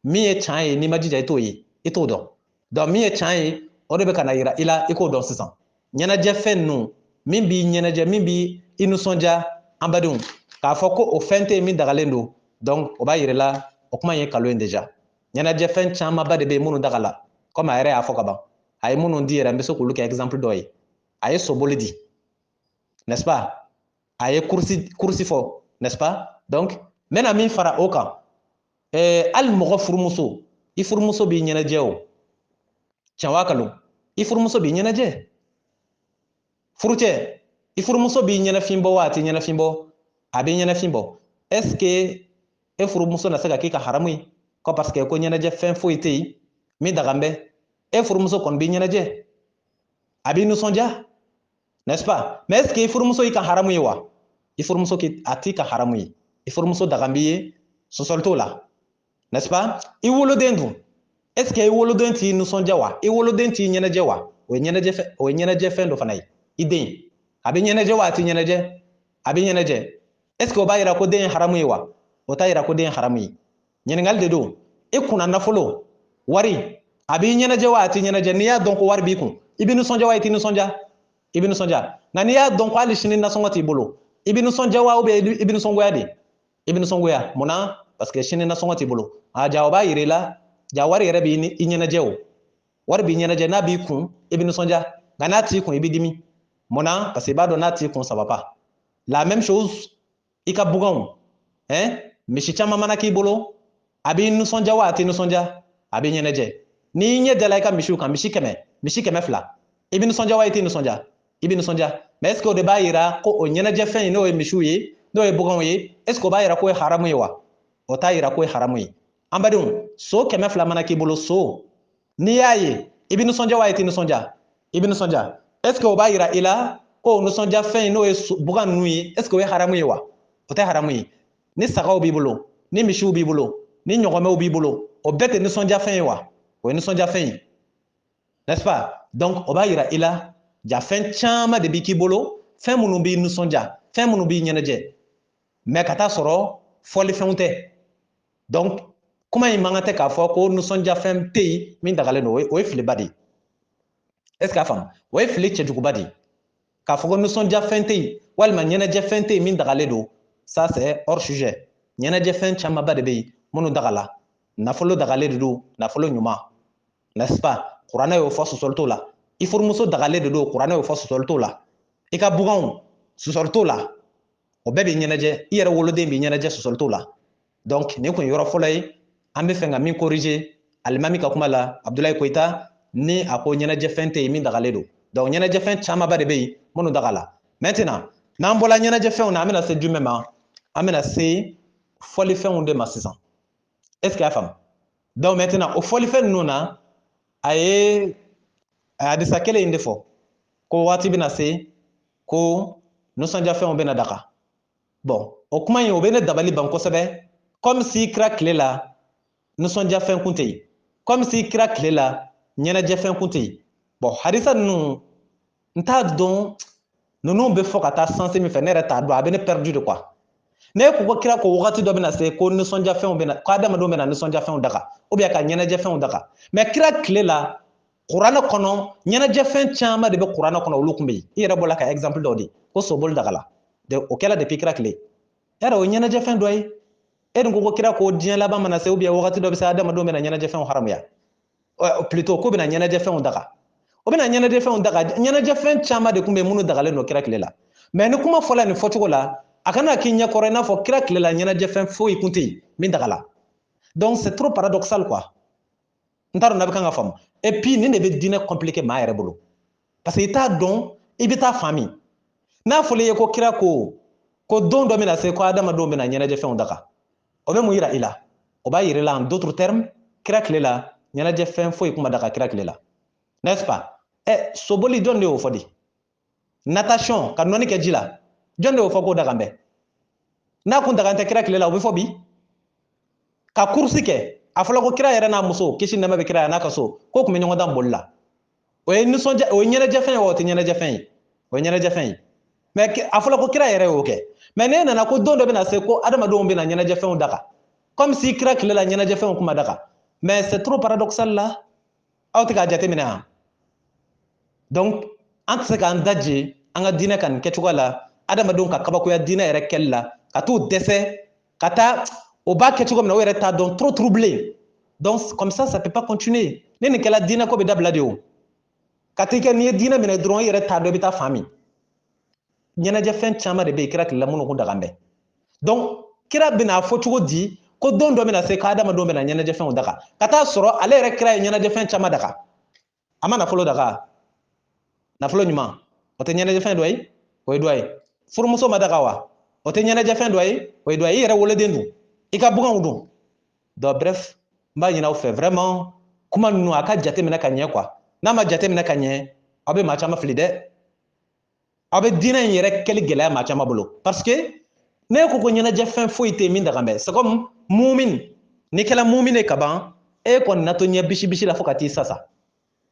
min ye tiɲɛ ye n'i ma jija i t'o ye i t'o dɔn donc min ye tiɲɛ ye o de bɛ ka na yira i la i k'o dɔn sisan ɲɛnajɛfɛn ninnu min b'i ɲɛnajɛ min b'i nisɔndiya an badenw k'a fɔ ko o fɛn tɛ yen min dagalen don donc o b'a yira i la o kuma ye nkalon ye déjà ɲɛnajɛfɛn camanba de bɛ yen minnu daga la comme a yɛrɛ y'a fɔ ka ban a ye minnu di yɛrɛ n bɛ se k'olu kɛ exemple dɔ ye a ye soboli di n'est-ce pas a ye kurusi fɔ n'est-ce pas donc n bɛna min fara o kan hali mɔgɔ furumuso i furumuso b'i ɲɛnajɛ o tiɲɛ wa kalon i furumuso b'i ɲɛnajɛ furucɛ i furumuso b'i ɲɛnafin bɔ wa a t'i ɲɛnafin bɔ a b'i ɲɛnafin bɔ est-ce que e furumuso na se ka k'i ka haramu ye ko parce que ko ɲɛnajɛ fɛn foyi tɛ yen min daga n bɛ e furumuso kɔni b'i ɲɛnajɛ a b'i nisɔndiya n'est-ce pas mais est-ce que i furumuso y'i ka haramu ye wa i furumuso a t'i ka haramu ye i furumuso daga n b'i ye sɔsɔli t'o la n'est-ce pas i woloden dun est-ce que i woloden t'i nisɔndiya wa i woloden t'i ɲɛnajɛ wa o ye ɲɛnajɛ fɛn dɔ fana ye i den a bɛ ɲɛnajɛ wa a t'i ɲɛnajɛ a bɛ ɲɛnajɛ est-ce que o b'a yira ko den ye haramu ye wa o t'a yira ko den ye haramu ye ɲininkali de don i kunna nafolo wari a b'i ɲɛnajɛ wa a t'i ɲɛnajɛ n'i y'a dɔn ko wari b'i kun i bɛ nisɔndiya wa i t'i nisɔndiya i bɛ nisɔndiya nka n'i y'a dɔn ko hali sini nasɔngɔ t'i bolo i bɛ nisɔndiya wa ou bien i bɛ nisɔngoya de i bɛ nisɔngoya munna parce que sini nasɔngɔ t'i bolo ja o b'a yira i la ja wari yɛrɛ b'i ɲɛnajɛ o wari b'i ɲɛnajɛ n'a b'i kun i bɛ nisɔndiya nka n'a t'i kun i bɛ dimi munna parce que i b'a dɔn n'a t'i kun ça va pas la même chose i ka buganw misi caman mana k'i bolo a b'i nisɔndiya wa a t'i nisɔndiya a bɛ ɲɛnajɛ n'i ɲɛ dala i ka misiw kan misi kɛmɛ fila i bɛ nisɔndiya wa i tɛ nisɔndiya i bɛ nisɔndiya mais est ce que o de b'a yira ko o ɲɛnajɛ fɛn in n'o ye misiw ye n'o ye baganw ye est ce que o b'a yira ko ye haramu ye wa o t'a yira ko ye haramu ye an badenw so kɛmɛ fila mana k'i bolo so n'i y'a ye i bɛ nisɔndiya wa i tɛ nisɔndiya i bɛ nisɔndiya est ce que o b'a yira i la ko o nisɔndiya fɛn in n'o ye bagan ninnu ye est ce que o ye haramu ye wa o tɛ haramu ye ni sagaw b'i bolo ni misiw b'i bolo ni ɲɔgɔmɛw b'i bolo o bɛɛ tɛ nisɔndiya fɛn ye wa o ye nisɔndiya fɛn ye n'est-ce pas donc o b'a yira i la ja fɛn caman de b'i k'i bolo fɛn minnu b'i nisɔndiya fɛn minnu b'i ɲɛnajɛ mais ka taa sɔrɔ fɔlifɛnw tɛ donc kuma in man kan tɛ k'a fɔ ko nisɔndiya fɛn tɛ yen min dagalen don o ye filiba de ye est ce que a faamu o ye fili cɛjuguba de ye k'a fɔ ko nisɔndiya fɛn tɛ yen walima ɲɛnajɛ fɛn tɛ yen min dagalen don ça c'est hors sujet ɲɛnajɛ fɛn camanba de bɛ yen minnu dagala nafolo dagalen de don nafolo ɲuman n'est-ce pas kuranɛ y'o fɔ sɔsɔli t'o la i furumuso dagalen de don kuranɛ y'o fɔ sɔsɔli t'o la i ka buganw sɔsɔli t'o la o bɛɛ b'i ɲɛnajɛ i yɛrɛ woloden b'i ɲɛnajɛ sɔsɔli t'o la donc nin kun ye yɔrɔ fɔlɔ ye an bɛ fɛ ka min corriger alimami ka kuma la Abdulayi Koyita ni a ko ɲɛnajɛ fɛn tɛ yen min dagalen don donc ɲɛnajɛ fɛn camanba de bɛ yen minnu dagala maintenant n'an bɔra ɲɛnajɛ fɛnw na an bɛna se jumɛn ma an bɛna se fɔlifɛnw de ma sisan est ce que a faamu donc maintenant o fɔlifɛn ninnu na a ye hadisa kelen in de fɔ ko waati bɛna se ko nisɔndiyafɛnw bɛna daga bon o kuma in o bɛ ne dabali ban kosɛbɛ comme si kira tile la nisɔndiyafɛn kun tɛ yen comme si kira tile la ɲɛnajɛfɛn kun tɛ yen bon hadisa ninnu n t'a dɔn ninnu bɛ fɔ ka taa sanse min fɛ ne yɛrɛ t'a dɔn a bɛ ne perdu de quoi ne ko kira ko wagati dɔ bɛna se ko nisɔndiyafɛnw bɛna ko adamadenw bɛna nisɔndiyafɛnw daga ou bien ka ɲɛnajɛfɛnw daga mais kira tile la kuranɛ kɔnɔ ɲɛnajɛfɛn caman de bɛ kuranɛ kɔnɔ olu tun bɛ yen i yɛrɛ bɔra ka exemple dɔ di ko soboli dagala o kɛra depuis kira tile yala o ye ɲɛnajɛfɛn dɔ ye e dun ko kira ko diɲɛ laban mana se ou bien wagati dɔ bɛ se adamadenw bɛna ɲɛnajɛfɛnw haramuya plutôt ko bɛna ɲɛnajɛfɛnw daga o bɛna ɲɛnajɛfɛnw daga ɲɛnajɛfɛn caman de tun bɛ yen minnu dagalen don kira tile la mais ni kuma fɔla nin fɔcogo la a kana k'i ɲɛkɔrɔ i n'a fɔ kira tile la ɲɛnajɛfɛn foyi kun tɛ yen min dagala donc c'est trop paradoxal quoi n t'a dɔn n'a bɛ kan ka faamu et puis nin de bɛ diinɛ compliqué maa yɛrɛ bolo parce que i t'a dɔn i bɛ taa fan min n'a fɔra i ye ko kira ko don dɔ bɛna se ko adamadenw bɛna ɲɛnajɛfɛnw daga o bɛ mun yira i la o b'a yira i la en d'autres termes kira tile la ɲɛnajɛfɛn foyi kuma daga kira tile la n'est-ce pas soboli jɔn de y'o fɔ de natation ka nɔni kɛ ji la jɔn de y'o fɔ k'o dagan bɛ n'a kun dagan tɛ kira tile la o bɛ fɔ bi ka kurusi kɛ a fɔra ko kira yɛrɛ n'a muso kisi nɛɛma bɛ kira n'a ka so k'o tun bɛ ɲɔgɔn dan boli la o ye nisɔndiya o ye ɲɛnajɛfɛn ye wa o tɛ ɲɛnajɛfɛn ye o ye ɲɛnajɛfɛn ye mais a fɔra ko kira yɛrɛ y'o kɛ mais n'e nana ko don dɔ bɛna se ko adamadenw bɛna ɲɛnajɛfɛnw daga comme si kira tile la ɲɛnajɛfɛnw kuma daga mais c'est trop paradoxal la aw tɛ k'a jateminɛ wa donc an tɛ se k'an daje an ka diinɛ ka nin kɛcogoya la adamadenw ka kabakoya diinɛ yɛrɛ kɛli la ka t'u dɛsɛ ka taa o b'a kɛ cogo min na o yɛrɛ t'a dɔn trop troublé donc comme ça peut pas continuer ni nin kɛla diinɛ ko bɛ dabila de o ka t'i kɛ n'i ye diinɛ minɛ dɔrɔn i yɛrɛ t'a dɔn i bɛ taa fan min ɲɛnajɛfɛn caman de bɛ yen kira tile la minnu kun dagan bɛ donc kira bɛna fɔ cogo di ko don dɔ bɛna se ko adamadenw bɛna ɲɛnajɛfɛnw daga ka taa sɔrɔ ale yɛrɛ kira ye ɲɛnajɛfɛn caman daga a ma nafolo daga nafolo ɲuman o tɛ ɲɛnajɛfɛn dɔ ye o ye dɔ ye furumuso ma daga wa o tɛ ɲɛnajɛfɛn dɔ ye o ye dɔ ye i yɛrɛ woloden dun i ka buganw dun donc bref n b'a ɲini aw fɛ vraiment kuma ninnu a ka jateminɛ ka ɲɛ quoi n'a ma jateminɛ ka ɲɛ aw bɛ maa caman fili dɛ aw bɛ diinɛ in yɛrɛ kɛli gɛlɛya maa caman bolo parce que ne ko ko ɲɛnajɛfɛn foyi tɛ yen min dagan bɛ c'est comme mumin n'i kɛra mumin ye ka ban e kɔni na to ɲɛ bisi la fo ka t'i sasa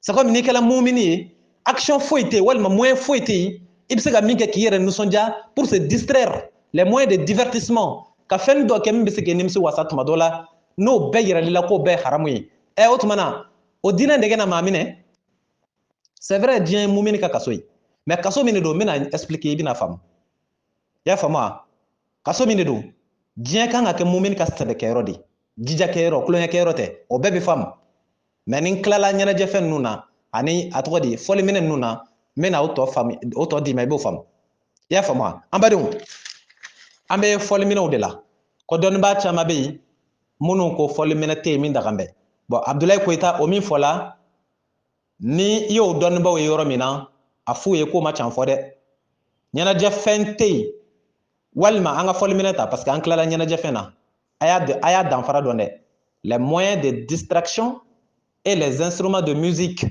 c'est comme n'i kɛra mumin ye action foyi tɛ yen walima moyen foyi tɛ yen i bɛ se ka min kɛ k'i yɛrɛ nisɔndiya pour se distraire les moyens de divertissement ka fɛn dɔ kɛ min bɛ se k'i nimisi wasa tuma dɔ la n'o bɛɛ yirali la k'o bɛɛ ye haramu ye o tuma na o diinɛ de kɛna maa minɛ c'est vrai diɲɛ ye mumin ka kaso ye mais kaso min de don n bɛna expliquer i bɛna faamu i y'a faamu wa kaso min de don diɲɛ kan ka kɛ mumin ka sɛbɛkɛyɔrɔ de jijakɛyɔrɔ kulonkɛkɛyɔrɔ tɛ o bɛɛ bɛ faamu mais ni n tilala ɲɛnajɛfɛn ninnu na ani a tɔgɔ di fɔliminɛ ninnu na n bɛna o tɔ d'i ma i b'o faamu i y'a faamu wa an badenw an bɛ fɔliminɛw de la ko dɔnnibaa caman bɛ yen minnu ko fɔliminɛ tɛ yen min dagan bɛ bon Abdoulaye Koita o min fɔla ni i y'o dɔnnibaw ye yɔrɔ min na a f'u ye k'o ma can fɔ dɛ ɲɛnajɛ fɛn tɛ yen walima an ka fɔli minɛ ta parce que an tilala ɲɛnajɛ fɛn na a y'a danfara dɔn dɛ les moyens de distraction et les instruments de musique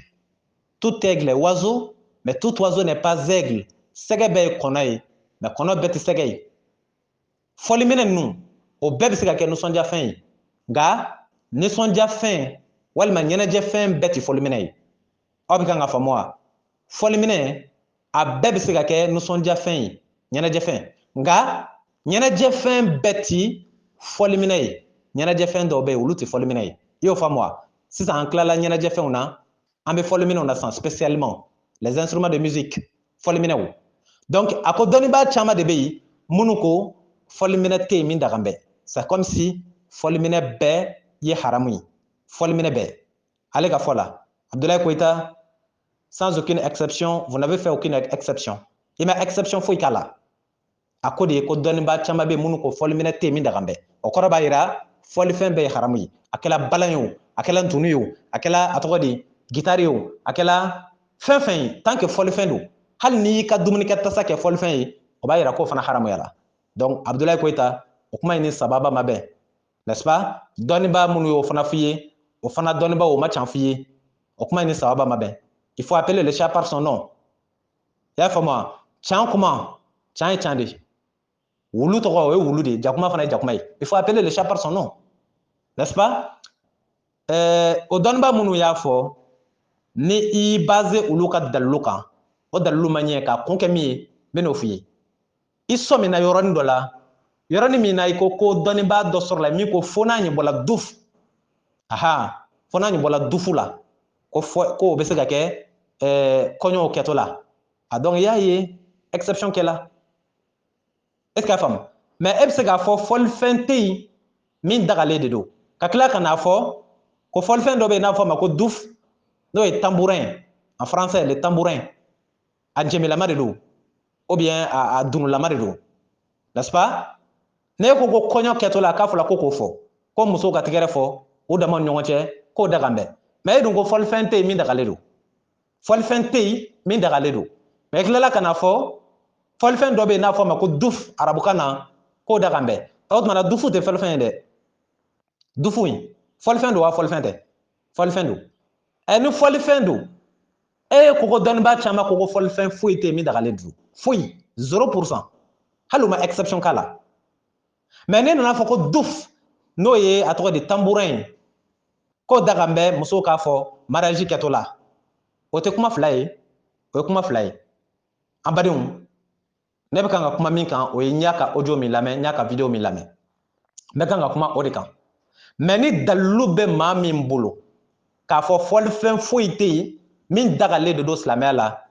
tout aigle est oiseau mais tout oiseau n'est pas aigle sɛgɛ bɛɛ ye kɔnɔ ye mais kɔnɔ bɛɛ tɛ sɛgɛ ye fɔli minɛ ninnu o bɛɛ bɛ se ka kɛ nisɔndiya fɛn ye nka nisɔndiya fɛn walima ɲɛnajɛ fɛn bɛɛ tɛ fɔli minɛ ye aw bɛ kan ka faamu wa fɔli minɛ a bɛɛ bɛ se ka kɛ nisɔndiya fɛn ye ɲɛnajɛ fɛn nka ɲɛnajɛ fɛn bɛɛ tɛ fɔli minɛ ye ɲɛnajɛ fɛn dɔw bɛ yen olu tɛ fɔli minɛ ye i y'o faamu wa sisan an tilala ɲɛnajɛ fɛnw na an bɛ fɔli minɛw na sisan spécialement les instruments de musique fɔli minɛw donc a ko dɔnnibaa caman de bɛ yen minnu ko fɔli minɛ tɛ yen min dagan bɛ c'est comme si fɔli minɛ bɛɛ ye haramu ye fɔli minɛ bɛɛ ale ka fɔ la Abdoulaye Koita sans aucune exception vous n'avez fait aucune exception i ma exception foyi k'a la a ko de ye ko dɔnnibaa caman bɛ yen minnu ko fɔli minɛ tɛ yen min dagan bɛ o kɔrɔ b'a jira fɔli fɛn bɛɛ ye haramu ye a kɛla balan ye o a kɛla ntunu ye o a kɛla a tɔgɔ de gitari ye o a kɛla fɛn fɛn ye tant que fɔli fɛn don hali n'i y'i ka dumunikɛ tasa kɛ fɔli fɛn ye o b'a jira k'o fana haramuyara donc Abdoulaye Koita o kuma in ni sababa ma bɛn n'est-ce pas dɔnnibaa minnu y'o fana f'i ye o fana dɔnnibaa o ma can f'i ye o kuma in ni sababa ma bɛn il faut appeler le chat par son nom i y'a faamu wa can kuma can ye can de wulu tɔgɔ o ye wulu de ye jakuma fana ye jakuma ye il faut appeler le chat par son nom n'est-ce pas o dɔnnibaa minnu y'a fɔ ni i basé olu ka dalilu kan o dalilu ma ɲɛ k'a kun kɛ min ye n bɛ n'o f'i ye i sɔmina yɔrɔnin dɔ la yɔrɔnin min na i ko ko dɔnnibaa dɔ sɔrɔla min ko fo n'a ɲɛbɔla dufu fo n'a ɲɛbɔla dufu la ko o bɛ se ka kɛ kɔɲɔw kɛtɔ la a donc i y'a ye exception kɛla est ce que a faamu mais e bɛ se k'a fɔ fɔlifɛn tɛ yen min dagalen de don ka tila ka n'a fɔ ko fɔlifɛn dɔ bɛ yen n'a fɔ a ma ko dufu n'o ye tambourin en français le tambourin a jɛmilama de don ou bien a dunulama de don n'est-ce pas ne ko ko kɔɲɔ kɛtɔ la k'a fɔla ko k'o fɔ ko musow ka tɛgɛrɛ fɔ u dama ni ɲɔgɔn cɛ k'o dagan bɛ mais e dun ko fɔlifɛn tɛ yen min dagalen don fɔlifɛn tɛ yen min dagalen don mais i tilala ka na fɔ fɔlifɛn dɔ bɛ yen n'a fɔ a ma ko dufu arabukan na k'o dagan bɛ o tuma na dufu tɛ fɔlifɛn ye dɛ dufu in fɔlifɛn don wa fɔlifɛn tɛ fɔlifɛn don ni fɔlifɛn don e ye koko dɔnnibaa caman ko ko fɔlifɛn foyi tɛ yen min dagalen don foyi 0% hali u ma exception k'a la mais ne nana fɔ ko duf n'o ye a tɔgɔ de tambourin ye k'o dagan bɛ musow k'a fɔ mariage kɛtɔ la o tɛ kuma fila ye o ye kuma fila ye an badenw ne bɛ kan ka kuma min kan o ye n y'a ka audio min lamɛn n y'a ka video min lamɛn n bɛ kan ka kuma o de kan mais ni dalilu bɛ maa min bolo k'a fɔ fɔlifɛn foyi tɛ yen min dagalen de don silamɛya la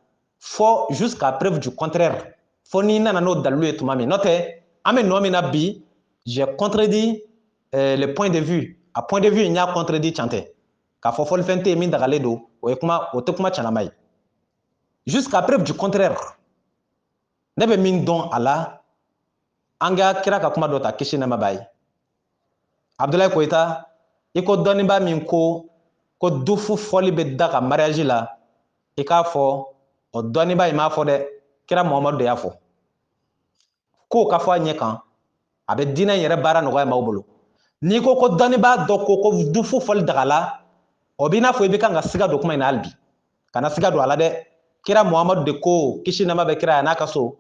fɔ jusqu'à preuve du contraire fɔ n'i nana n'o dalilu ye tuma min n'o tɛ an bɛ nɔ min na bi j'ai contredit le point de vue a point de vue n y'a contredit can tɛ k'a fɔ fɔlifɛn tɛ yen min dagalen don o tɛ kuma canama ye jusqu'à preuve du contraire ne bɛ min dɔn a la an ka kira ka kuma dɔ ta kisi nɛɛma b'a ye Abdoulaye Koita i ko dɔnnibaa min ko dufu fɔli bɛ da ka mariage la i k'a fɔ o dɔnnibaa in m'a fɔ dɛ kira Muhamadu de y'a fɔ k'o ka fɔ a ɲɛ kan a bɛ diinɛ in yɛrɛ baara nɔgɔya maaw bolo n'i ko ko dɔnnibaa dɔ ko dufu fɔli daga la o b'i n'a fɔ i bɛ kan ka siga don kuma in na hali bi kana siga don a la dɛ kira Muhamadu de ko kisi nɛɛma bɛ kira ye n'a ka so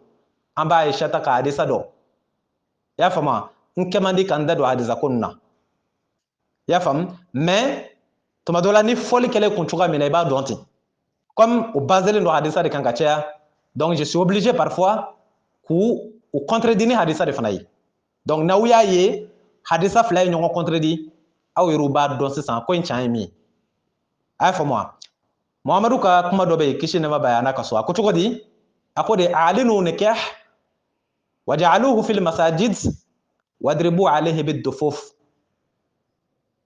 an b'a Aishata ka hadisa dɔn i y'a faamu n kɛ man di ka n da don hadisa ko ninnu na i y'a faamu mais tuma dɔ la ni fɔli kɛlen kun cogoya min na i b'a dɔn ten comme o baselen don hadisa de kan ka caya donc je suis obligé parfois k'u contredire ni hadisa de fana ye donc n'aw y'a ye hadisa fila ye ɲɔgɔn contredit aw yɛrɛw b'a dɔn sisan ko in can ye min ye a y'a faamu wa Muhamadu ka kuma dɔ bɛ yen kisi nɛɛma b'a ye a n'a ka so a ko cogo di a ko de a'linu nikah waj'aluhu fil masajid wadribu alayhi bid-dufuf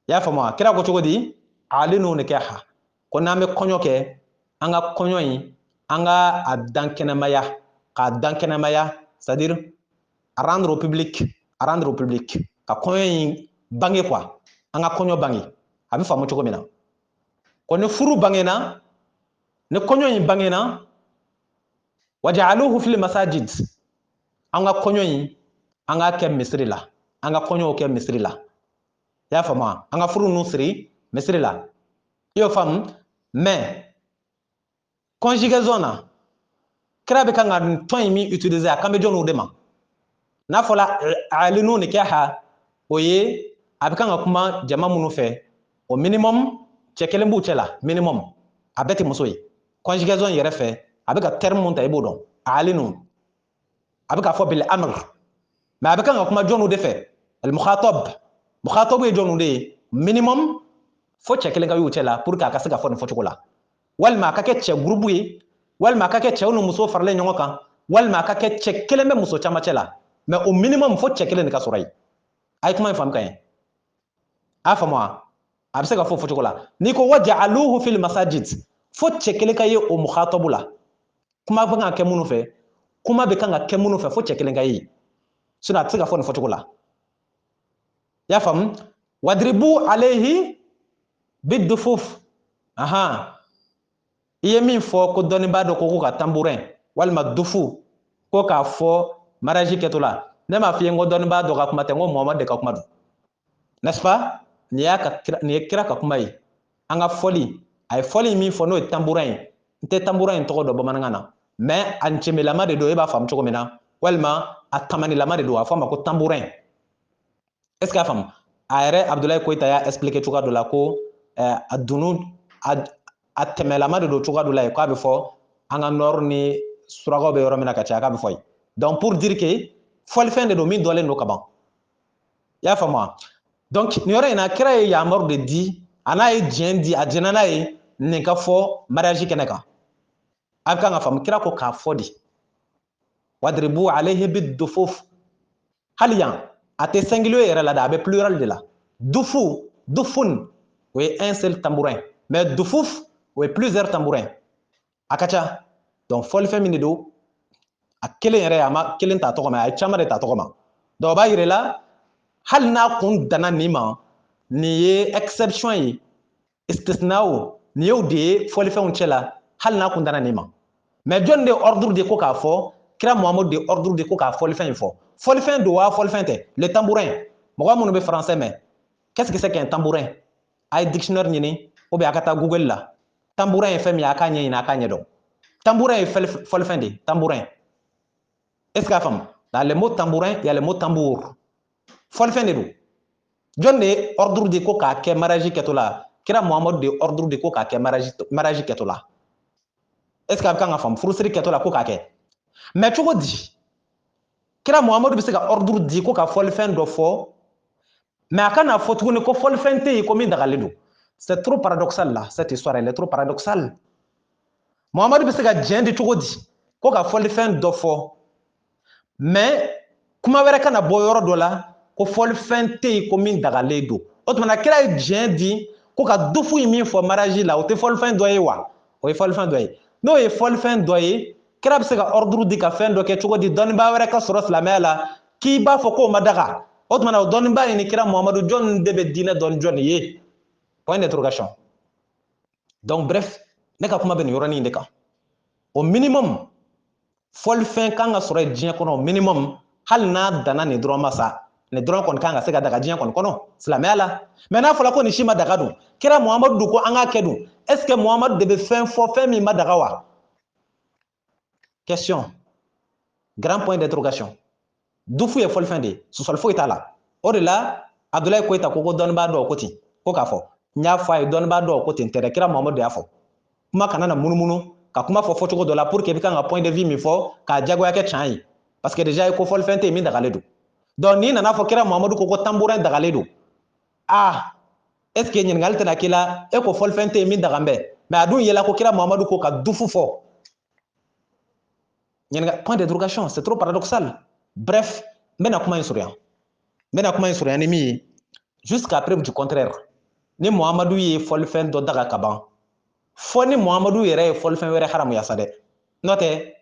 i y'a faamu wa kira ko cogo di a'linu nikah ko n'an bɛ kɔɲɔ kɛ an ka kɔɲɔ in an ka a dan kɛnɛmaya k'a dan kɛnɛmaya c'est à dire à rendre au public ka kɔɲɔ in bange quoi an ka kɔɲɔ bange a bɛ faamu cogo min na ko ni furu bangena ni kɔɲɔ in bangena waja'aluhu fil masajid an ka kɔɲɔ in an ka kɛ misiri la an ka kɔɲɔw kɛ misiri la i y'a faamu an ka furu ninnu siri misiri la i y'o faamu mais conjugaison na kira bɛ kan ka tɔn in min utiliser a kan bɛ jɔnniw de ma n'a fɔla alinu nikaha o ye a bɛ kan ka kuma jama minnu fɛ o minimum cɛ kelen b'u cɛ la minimum a bɛɛ tɛ muso ye conjugaison yɛrɛ fɛ a bɛ ka terme mun ta i b'o dɔn alinu a bɛ ka fɔ bil amr mais a bɛ kan ka kuma jɔnniw de fɛ al mukhatab ye jɔnniw de ye minimum fo cɛ kelen ka y'u cɛ la pour que a ka se ka fɔ nin fɔcogo la walima a ka kɛ cɛ groupe ye walima a ka kɛ cɛw ni muso faralen ɲɔgɔn kan walima a ka kɛ cɛ kelen bɛ muso camancɛ la mais au minimum fo cɛ kelen de ka sɔrɔ yen a ye kuma in faamu ka ɲɛ a faamu wa a bɛ se ka fɔ fɔcogo la n'i ko waja'aluhu fil masajid fo cɛ kelen ka ye o mukhatabu la kuma bɛ kan ka kɛ minnu fɛ kuma bɛ kan ka kɛ minnu fɛ fo cɛ kelen ka ye sinon a tɛ se ka fɔ nin fɔcogo la i y'a faamu wadribu alayhi bidufuf i ye min fɔ ko dɔnnibaa dɔ ko ka tambourin walima dufu ko k'a fɔ mariage kɛtɔ la ne m'a f'i ye n ko dɔnnibaa dɔ ka kuma tɛ n ko Muhamadu de ka kuma don n'est-ce pas nin ye kira ka kuma ye an ka fɔli a ye fɔli min fɔ n'o ye tambourin ye n tɛ tambourin in tɔgɔ dɔn bamanankan na mais a ncɛmelama de don e b'a faamu cogo min na walima a tamanilama de don a fɔ a ma ko tambourin est-ce que a faamu a yɛrɛ Abdulayi Koyita y'a expliqué cogoya dɔ la ko a dunu a tɛmɛlama de don cogoya dɔ la yen k'a bɛ fɔ an ka nord ni surakaw bɛ yɔrɔ min na ka caya k'a bɛ fɔ yen donc pour dire que fɔlifɛn de don min dɔlen don ka ban i y'a faamu wa donc nin yɔrɔ in na kira ye yamaru de di a n'a ye diɲɛ di a diɲɛna n'a ye nin ka fɔ mariage kɛnɛ kan a bɛ kan ka faamu kira ko k'a fɔ de wadribu alayhi bidufuf hali yan a tɛ singulier yɛrɛ la dɛ a bɛ plural de la dufun o ye un seul tambourin mais dufuf o ye plusieurs tambourins a ka ca donc fɔlifɛn min de don a kelen yɛrɛ a ma kelen ta tɔgɔ ma a ye caman de ta tɔgɔ ma donc o b'a yira la hali n'a kun danna nin ma nin ye exception ye istisnaw nin y'o de ye fɔlifɛnw cɛ la hali n'a kun danna nin ma mais jɔnni de ordre de ko k'a fɔ kira Muhamadu de ordre de ko k'a fɔlifɛn in fɔ fɔlifɛn don wa fɔlifɛn tɛ le tambourin mɔgɔ minnu bɛ français mɛn qu'est-ce que c'est qu'un tambourin a ye dictionnaire ɲini ou bien a ka taa Google la tambourin ye fɛn min ye a k'a ɲɛɲini a k'a ɲɛdɔn tambourin ye fɔlifɛn de ye tambourin est-ce que a faamu dans le mot tambourin il y a le mot tambour fɔlifɛn de don jɔn de ye ordre de ko k'a kɛ mariage kɛtɔ la kira Muhamadu de ye ordre de ko k'a kɛ mariage kɛtɔ la est-ce que a bɛ kan ka faamu furusiri kɛtɔ la ko k'a kɛ mais cogo di kira Muhamadu bɛ se ka ordre di ko ka fɔlifɛn dɔ fɔ mais a kana fɔ tuguni ko fɔlifɛn tɛ yen ko min dagalen don c'est trop paradoxal là cette histoire elle est trop paradoxale Muhamadu bɛ se ka diɲɛ di cogo di ko ka fɔlifɛn dɔ fɔ mais kuma wɛrɛ kana bɔ yɔrɔ dɔ la ko fɔlifɛn tɛ yen ko min dagalen don o tuma na kira ye diɲɛ di ko ka dufu in min fɔ mariage la o tɛ fɔlifɛn dɔ ye wa o ye fɔlifɛn dɔ ye n'o ye fɔlifɛn dɔ ye kira bɛ se ka ordre di ka fɛn dɔ kɛ cogo di dɔnnibaa wɛrɛ ka sɔrɔ silamɛya la k'i b'a fɔ k'o ma daga o tuma na o dɔnnibaa in ni kira Muhamadu jɔn de bɛ diinɛ dɔn jɔn ye point d'interrogation donc bref ne ka kuma bɛ nin yɔrɔnin de kan au minimum fɔlifɛn kan ka sɔrɔ diɲɛ kɔnɔ au minimum hali n'a danna nin dɔrɔn ma sa nin dɔrɔn kɔni kan ka se ka daga diɲɛ kɔni kɔnɔ silamɛya la mais n'a fɔra ko nin si ma daga dun kira Muhamadu dun ko an k'a kɛ dun est-ce que Muhamadu de bɛ fɛn fɔ fɛn min ma daga wa question grand point d'interrogation dufu ye fɔlifɛn de ye sɔsɔli foyi t'a la o de la Abdulayi Koyita ko dɔnnibaa dɔw ko ten ko k'a fɔ n y'a fɔ a ye dɔnnibaa dɔw ko ten tɛ dɛ kira Muhamadu de y'a fɔ kuma kana na munumunu ka kuma fɔ fɔcogo dɔ la pour que i bɛ kan ka point de vue min fɔ k'a jagoya kɛ tiɲɛ ye parce que déjà i ko fɔlifɛn tɛ yen min dagalen don donc n'i nana fɔ kira Muhamadu ko tambourin dagalen don est ce que ɲininkali tɛna k'i la e ko fɔlifɛn tɛ yen min dagan bɛ mais a dun yela ko kira Muhamadu ko ka dufu fɔ point d'interrogation c'est trop paradoxal bref n bɛna kuma in surunya ni min ye jusqu'à preuve du contraire ni Muhamadu ye fɔlifɛn dɔ daga ka ban fɔ ni Muhamadu yɛrɛ ye fɔlifɛn wɛrɛ haramuya sa dɛ n'o tɛ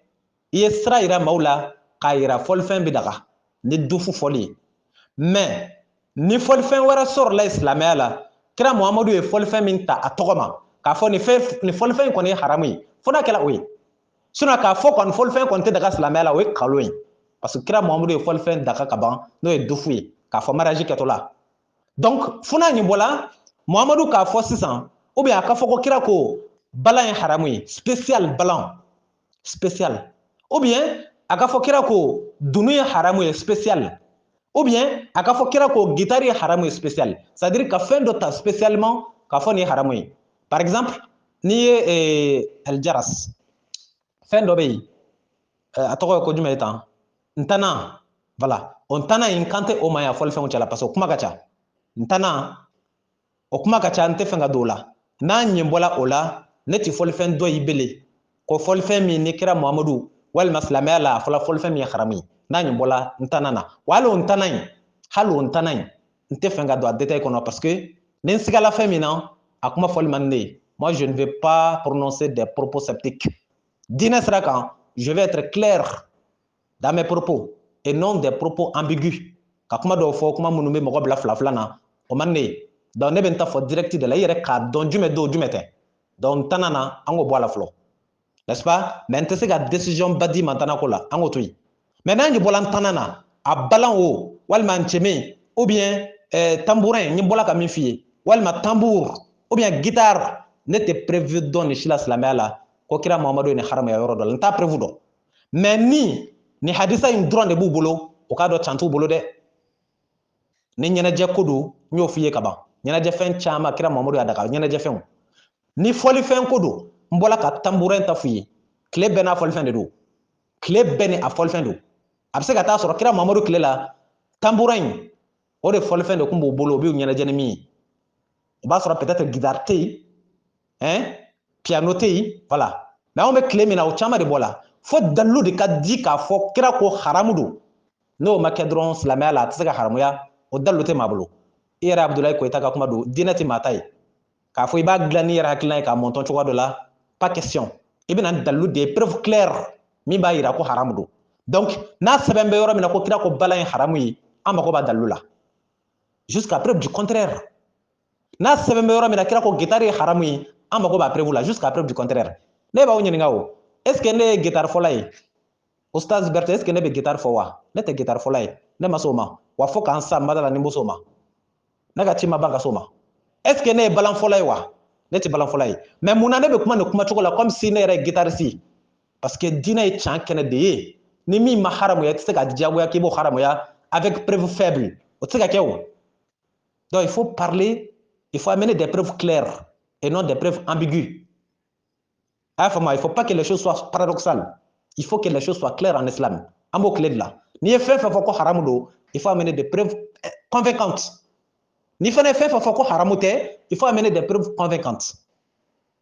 i ye sira yira maaw la k'a yira fɔlifɛn bɛ daga ni dufu fɔli ye mais ni fɔlifɛn wɛrɛ sɔrɔla silamɛya la kira muhammadu ye fɔlifɛn min ta a tɔgɔ ma k'a fɔ ni fɔlifɛn kɔni ye haramu ye fo n'a kɛla o ye k'a fɔ kɔni fɔlifɛn kɔni tɛ daga silamɛya la o ye kalo ye parce que kira muhammadu ye fɔlifɛn daga ka ban n'o ye dufu ye k'a fɔ mariage kɛtɔ la donc fo n'a ɲi bɔla muhammadu k'a fɔ sisan ou bien a ka fɔ ko kira ko balan ye haramu ye spécial balan spécial ou bien a ka fɔ kira ko dunu ye haramu ye spécial ou bien a ka fɔ kira ko guitare ye haramu ye spécial c'est à dire ka fɛn dɔ ta spécialement k'a fɔ nin ye haramu ye par exemple n'i ye aljaras fɛn dɔ bɛ yen a tɔgɔ ye ko jumɛn ye tan ntana voilà o ntana in kan tɛ o ma yan fɔlifɛnw cɛla parce que o kuma ka ca ntana o kuma ka ca n tɛ fɛn ka don o la n'a ɲɛ bɔla o la ne tɛ fɔlifɛn dɔ y'i bele ko fɔlifɛn min ni kira muhammadu walima silamɛya la a fɔla fɔlifɛn min ye haramu ye n'a ɲɛ bɔla ntana na wa hali o ntana in n tɛ fɛn ka don a détail kɔnɔ parce que ni n sigala fɛn min na a kuma fɔli man di ne ye moi je ne vais pas prononcer des propos sceptiques diinɛ sira kan je vais être clair dans mes propos et non des propos ambigus ka kuma dɔw fɔ kuma minnu bɛ mɔgɔ bila fila fila na o man di ne ye donc ne bɛ n ta fɔ direct de la i yɛrɛ k'a dɔn jumɛn don jumɛn tɛ donc ntana na an k'o bɔ a la fɔlɔ n'est-ce pas mais n tɛ se ka décision ba di ma ntana ko la an k'o to yen mais n'a ɲɛ bɔla ntana na a balan o walima ncɛmɛ ou bien tambourin n bɔla ka min f'i ye walima tambour ou bien guitare ne tɛ prévu dɔn nin si la silamɛya la ko kira muhammadu ye nin haramuya yɔrɔ dɔ la n t'a prévu dɔn mais ni hadisa in dɔrɔn de b'u bolo o k'a dɔn can t'u bolo dɛ ni ɲɛnajɛ ko don n y'o f'i ye ka ban ɲɛnajɛfɛn caman kira muhammadu y'a daga ɲɛnajɛfɛnw ni fɔlifɛn ko don n bɔla ka tambourin ta f'i ye tile bɛɛ n'a fɔlifɛn de don tile bɛɛ ni a fɔlifɛn don a bɛ se ka taa sɔrɔ kira muhammadu tile la tambourin o de fɔlifɛn de tun b'u bolo o b'u ɲɛnajɛ ni min ye o b'a sɔrɔ peut-être guitare tɛ yen piano tɛ yen voilà mais anw bɛ tile min na o caman de bɔ la fo dalilu de ka di k'a fɔ kira ko haramu don n'o ma kɛ dɔrɔn silamɛya la a tɛ se ka haramuya o dalilu tɛ maa bolo i yɛrɛ abudulayi koyita ka kuma don diinɛ tɛ maa ta ye k'a fɔ i b'a dilan n'i yɛrɛ hakilina ye k'a mɔntɔn cogoya dɔ la pas question i bɛna ni dalilu de ye preuve claire min b'a yira ko haramu don donc n'a sɛbɛn bɛ yɔrɔ min na ko kira ko balan ye haramu ye an mago b'a dalilu la jusqu'à preuve du contraire n'a sɛbɛn bɛ yɔrɔ min na kira ko guitare ye haramu ye an mago b'a preuve la jusqu'à preuve du contraire ne b'aw ɲininka o est ce que ne ye guitare fɔla ye Ustaz Berthe est ce que ne bɛ guitare fɔ wa ne tɛ guitare fɔla ye ne ma s'o ma wa fo k'an sa madala ni n bɛ s'o ma ne ka ci ma ban ka s'o ma est ce que ne ye balan fɔla ye wa ne tɛ balan fɔla ye mais mun na ne bɛ kuma nin kumacogo la comme si ne yɛrɛ ye guitariste ye parce que diinɛ ye can kɛnɛ de ye ni min ma haramuya i tɛ se ka diyagoya k'i b'o haramuya avec preuve faible o tɛ se ka kɛ o donc il faut parler il faut amener des preuves claires et non des preuves ambiguës il ne faut pas que les choses soient paradoxales il faut que les choses soient claires en islam an b'o tile de la n'i ye fɛn fɛn fɔ ko haramu don il faut amener des preuves convaincantes ni fana ye fɛn fɛn fɔ ko haramu tɛ il faut amener des preuves convaincantes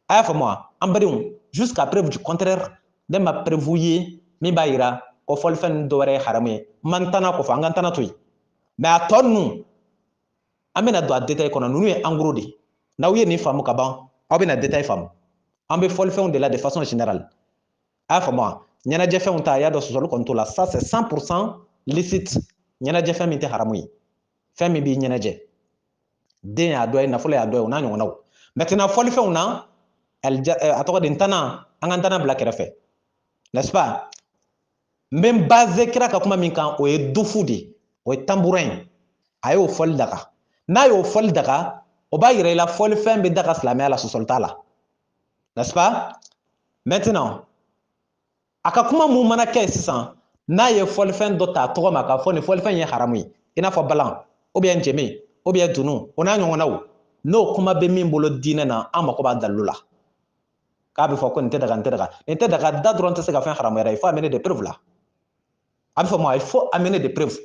a y'a faamu an badenw jusqu'à preuve du contraire ne ma preuve ye min b'a yira ko fɔlifɛn ninnu dɔwɛrɛ ye haramu ye n ma n tana kɔfɛ an ka n tana to yen mais a tɔ ninnu an bɛna don a détail kɔnɔ ninnu ye en gros de n'aw ye nin faamu ka ban aw bɛna détail faamu an bɛ fɔlifɛnw de la de façon générale a y'a faamu ɲɛnajɛfɛnw ta a y'a dɔn sɔsɔli kɔni t'o la ça c'est 100% licite ɲɛnajɛfɛn min tɛ haramu ye fɛn min b'i ɲɛnajɛ den y'a dɔ ye nafolo y'a dɔ ye o n'a ɲɔgɔnnaw maintenant fɔlifɛnw na a tɔgɔ de ntana an ka ntana bila kɛrɛfɛ n'est-ce pas n bɛ n base kira ka kuma min kan o ye dufu de o ye tambourin a y'o fɔli daga n'a y'o fɔli daga o b'a yira i la fɔlifɛn bɛ daga silamɛya la sɔsɔli t'a la n'est-ce pas maintenant a ka kuma mun mana kɛ sisan n'a ye fɔlifɛn dɔ ta tɔgɔ ma k'a fɔ nin fɔlifɛn ye haramu ye i n'a fɔ balan ou bien jɛmɛ ou bien dunu o n'a ɲɔgɔnnaw n'o kuma bɛ min bolo diinɛ na an mako b'a dalilu la k'a bɛ fɔ ko nin tɛ daga nin tɛ daga nin tɛ daga da dɔrɔn tɛ se ka fɛn haramuya il faut amener des preuves la a bɛ fɔ ma il faut amener des preuves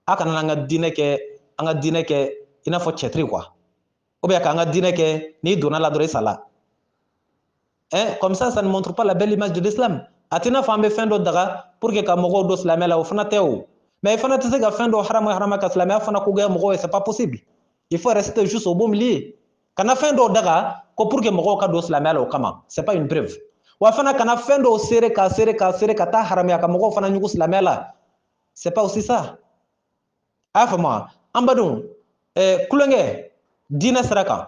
a kana an ka diinɛ kɛ i n'a fɔ cɛtiri quoi ou bien k'an ka diinɛ kɛ n'i donna la dɔrɔn i sala comme ça ne montre pas la belle image de l'islam a t'i n'a fɔ an bɛ fɛn dɔ daga pour que ka mɔgɔw don silamɛya la o fana tɛ o mais i fana tɛ se ka fɛn dɔ harama ka silamɛya fana kogoya mɔgɔw ye c'est pas possible il faut rester juste au beau milieu kana fɛn dɔw daga ko pour que mɔgɔw ka don silamɛya la o kama c'est pas une preuve wa fana kana fɛn dɔw seere ka taa haramuya ka mɔgɔw fana ɲugu silamɛya la c'est pas aussi ça a y'a faamu an badenw kulonkɛ diinɛ sira kan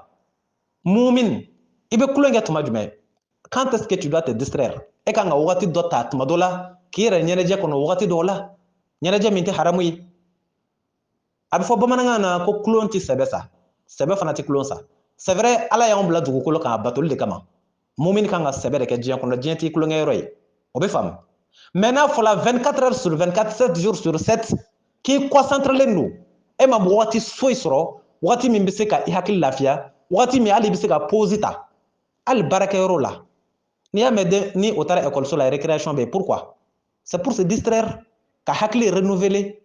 Mumin, ibe kulenga tuma jume. Quand est-ce que tu dois te distraire? E kan ga wagati dɔ ta tuma dɔ la k'i yɛrɛ ɲɛnajɛ kɔnɔ wagati dɔw la ɲɛnajɛ min tɛ haramu ye. A bɛ fɔ bamanankan na ko kulon tɛ sɛbɛ sa, sɛbɛ fana tɛ kulon sa. C'est vrai, Ala y'anw bila dugukolo kan a batoli de kama. Mumin kan ka sɛbɛ de kɛ diɲɛ kɔnɔ, diɲɛ tɛ kulonkɛ yɔrɔ ye. O bɛ faamu. Mais n'a fɔla 24 heures sur 24, 7 jours sur 7 k'i concentrelen don. E ma wagati foyi sɔrɔ, wagati min bɛ se ka i hakili lafiya, wagati min hali i bɛ se ka pause ta. Hali baarakɛyɔrɔ la. N'i y'a mɛn ni o taara école la récréation bɛ yen, pourquoi? C'est pour se distraire, ka hakili renouveler.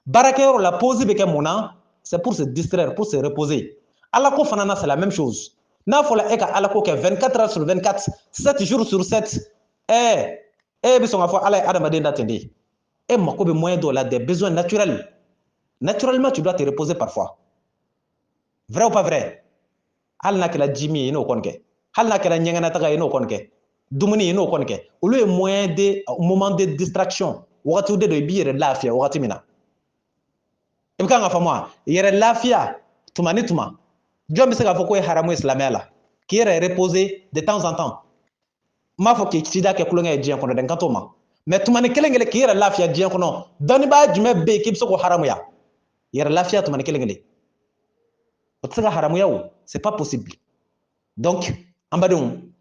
Baarakɛyɔrɔ la pause bɛ kɛ mun na? C'est pour se distraire, pour se reposer. Alako fana na c'est la même chose. N'a fɔla e ka alako kɛ 24 heures sur 24, 7 jours sur 7, e bɛ sɔn ka fɔ Ala ye adamaden da ten de. E mako bɛ moyen dɔw la, des besoins naturels. Naturellement, tu dois te reposer parfois. Vrai ou pas vrai? Hali n'a kɛra ji min ye i n'o kɔni kɛ. Hali n'a kɛra ɲɛgɛnnataga ye i n'o kɔni kɛ. Dumuni ye i n'o kɔni kɛ. Olu ye moyen de moment de distraction. Wagati de do i b'i yɛrɛ lafiya wagati min na. I bɛ kan ka faamu wa? Yɛrɛ lafiya tuma ni tuma. Jɔn bɛ se k'a fɔ ko ye haramu ye silamɛya la? K'i yɛrɛ reposer de temps en temps. N m'a fɔ k'i cida kɛ kulonkɛ ye diɲɛ kɔnɔ dɛ, n kan t'o ma. Mais tuma ni kelen kelen k'i yɛrɛ lafiya diɲɛ kɔnɔ, dɔnnibaa jumɛn bɛ yen k'i bɛ se k'o haramuya? Yɛrɛ lafiya tuma ni kelen kelen. O tɛ se ka haramuya o, c'est pas possible. Donc an badenw,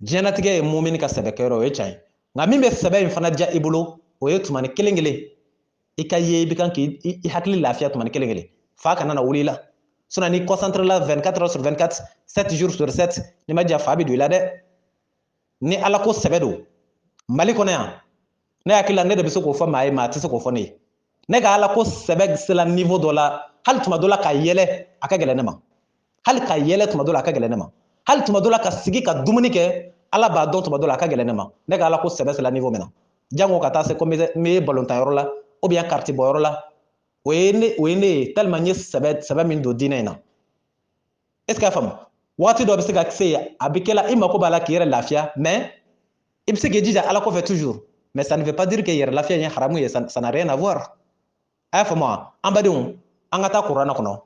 diɲɛlatigɛ ye mumini ka sɛbɛkɛyɔrɔ o ye tiɲɛ ye. Nka min bɛ sɛbɛ in fana diya i bolo, o ye tuma ni kelen kelen. I ka ye i bɛ kan k'i hakili lafiya tuma ni kelen kelen. Fa kana na wuli i la. Sinon n'i concentre la 24 heures sur 24, 7 jours sur 7, n'i ma diya fa bɛ don i la dɛ. Ni Ala ko sɛbɛ don, Mali kɔnɔ yan, ne hakili la ne de bɛ se k'o fɔ maa ye, maa tɛ se k'o fɔ ne ye. Ne ka Ala ko sɛbɛ sela niveau dɔ la, hali tuma dɔ la ka yɛlɛ a ka gɛlɛn ne ma. Hali ka yɛlɛ tuma dɔ la a ka gɛlɛn ne ma. Hali tuma dɔ la ka sigi ka dumuni kɛ, Ala b'a dɔn tuma dɔ la a ka gɛlɛn ne ma. Ne ka Ala ko sɛbɛ sela niveau min na. Jango ka taa se ko n bɛ balontan yɔrɔ la, ou bien carte bɔ yɔrɔ la, o ye ne ye tellement n ye sɛbɛ min don diinɛ in na. Est ce que a faamu? Waati dɔ bɛ se ka se a bɛ kɛ la i mako b'a la k'i yɛrɛ lafiya, mais i bɛ se k'i jija Ala kɔfɛ toujours. Mais ça ne veut pas dire que yɛrɛ lafiya in ye haramu ye, ça n'a rien à voir. A y'a faamu wa? An badenw, an ka taa kuranɛ kɔnɔ.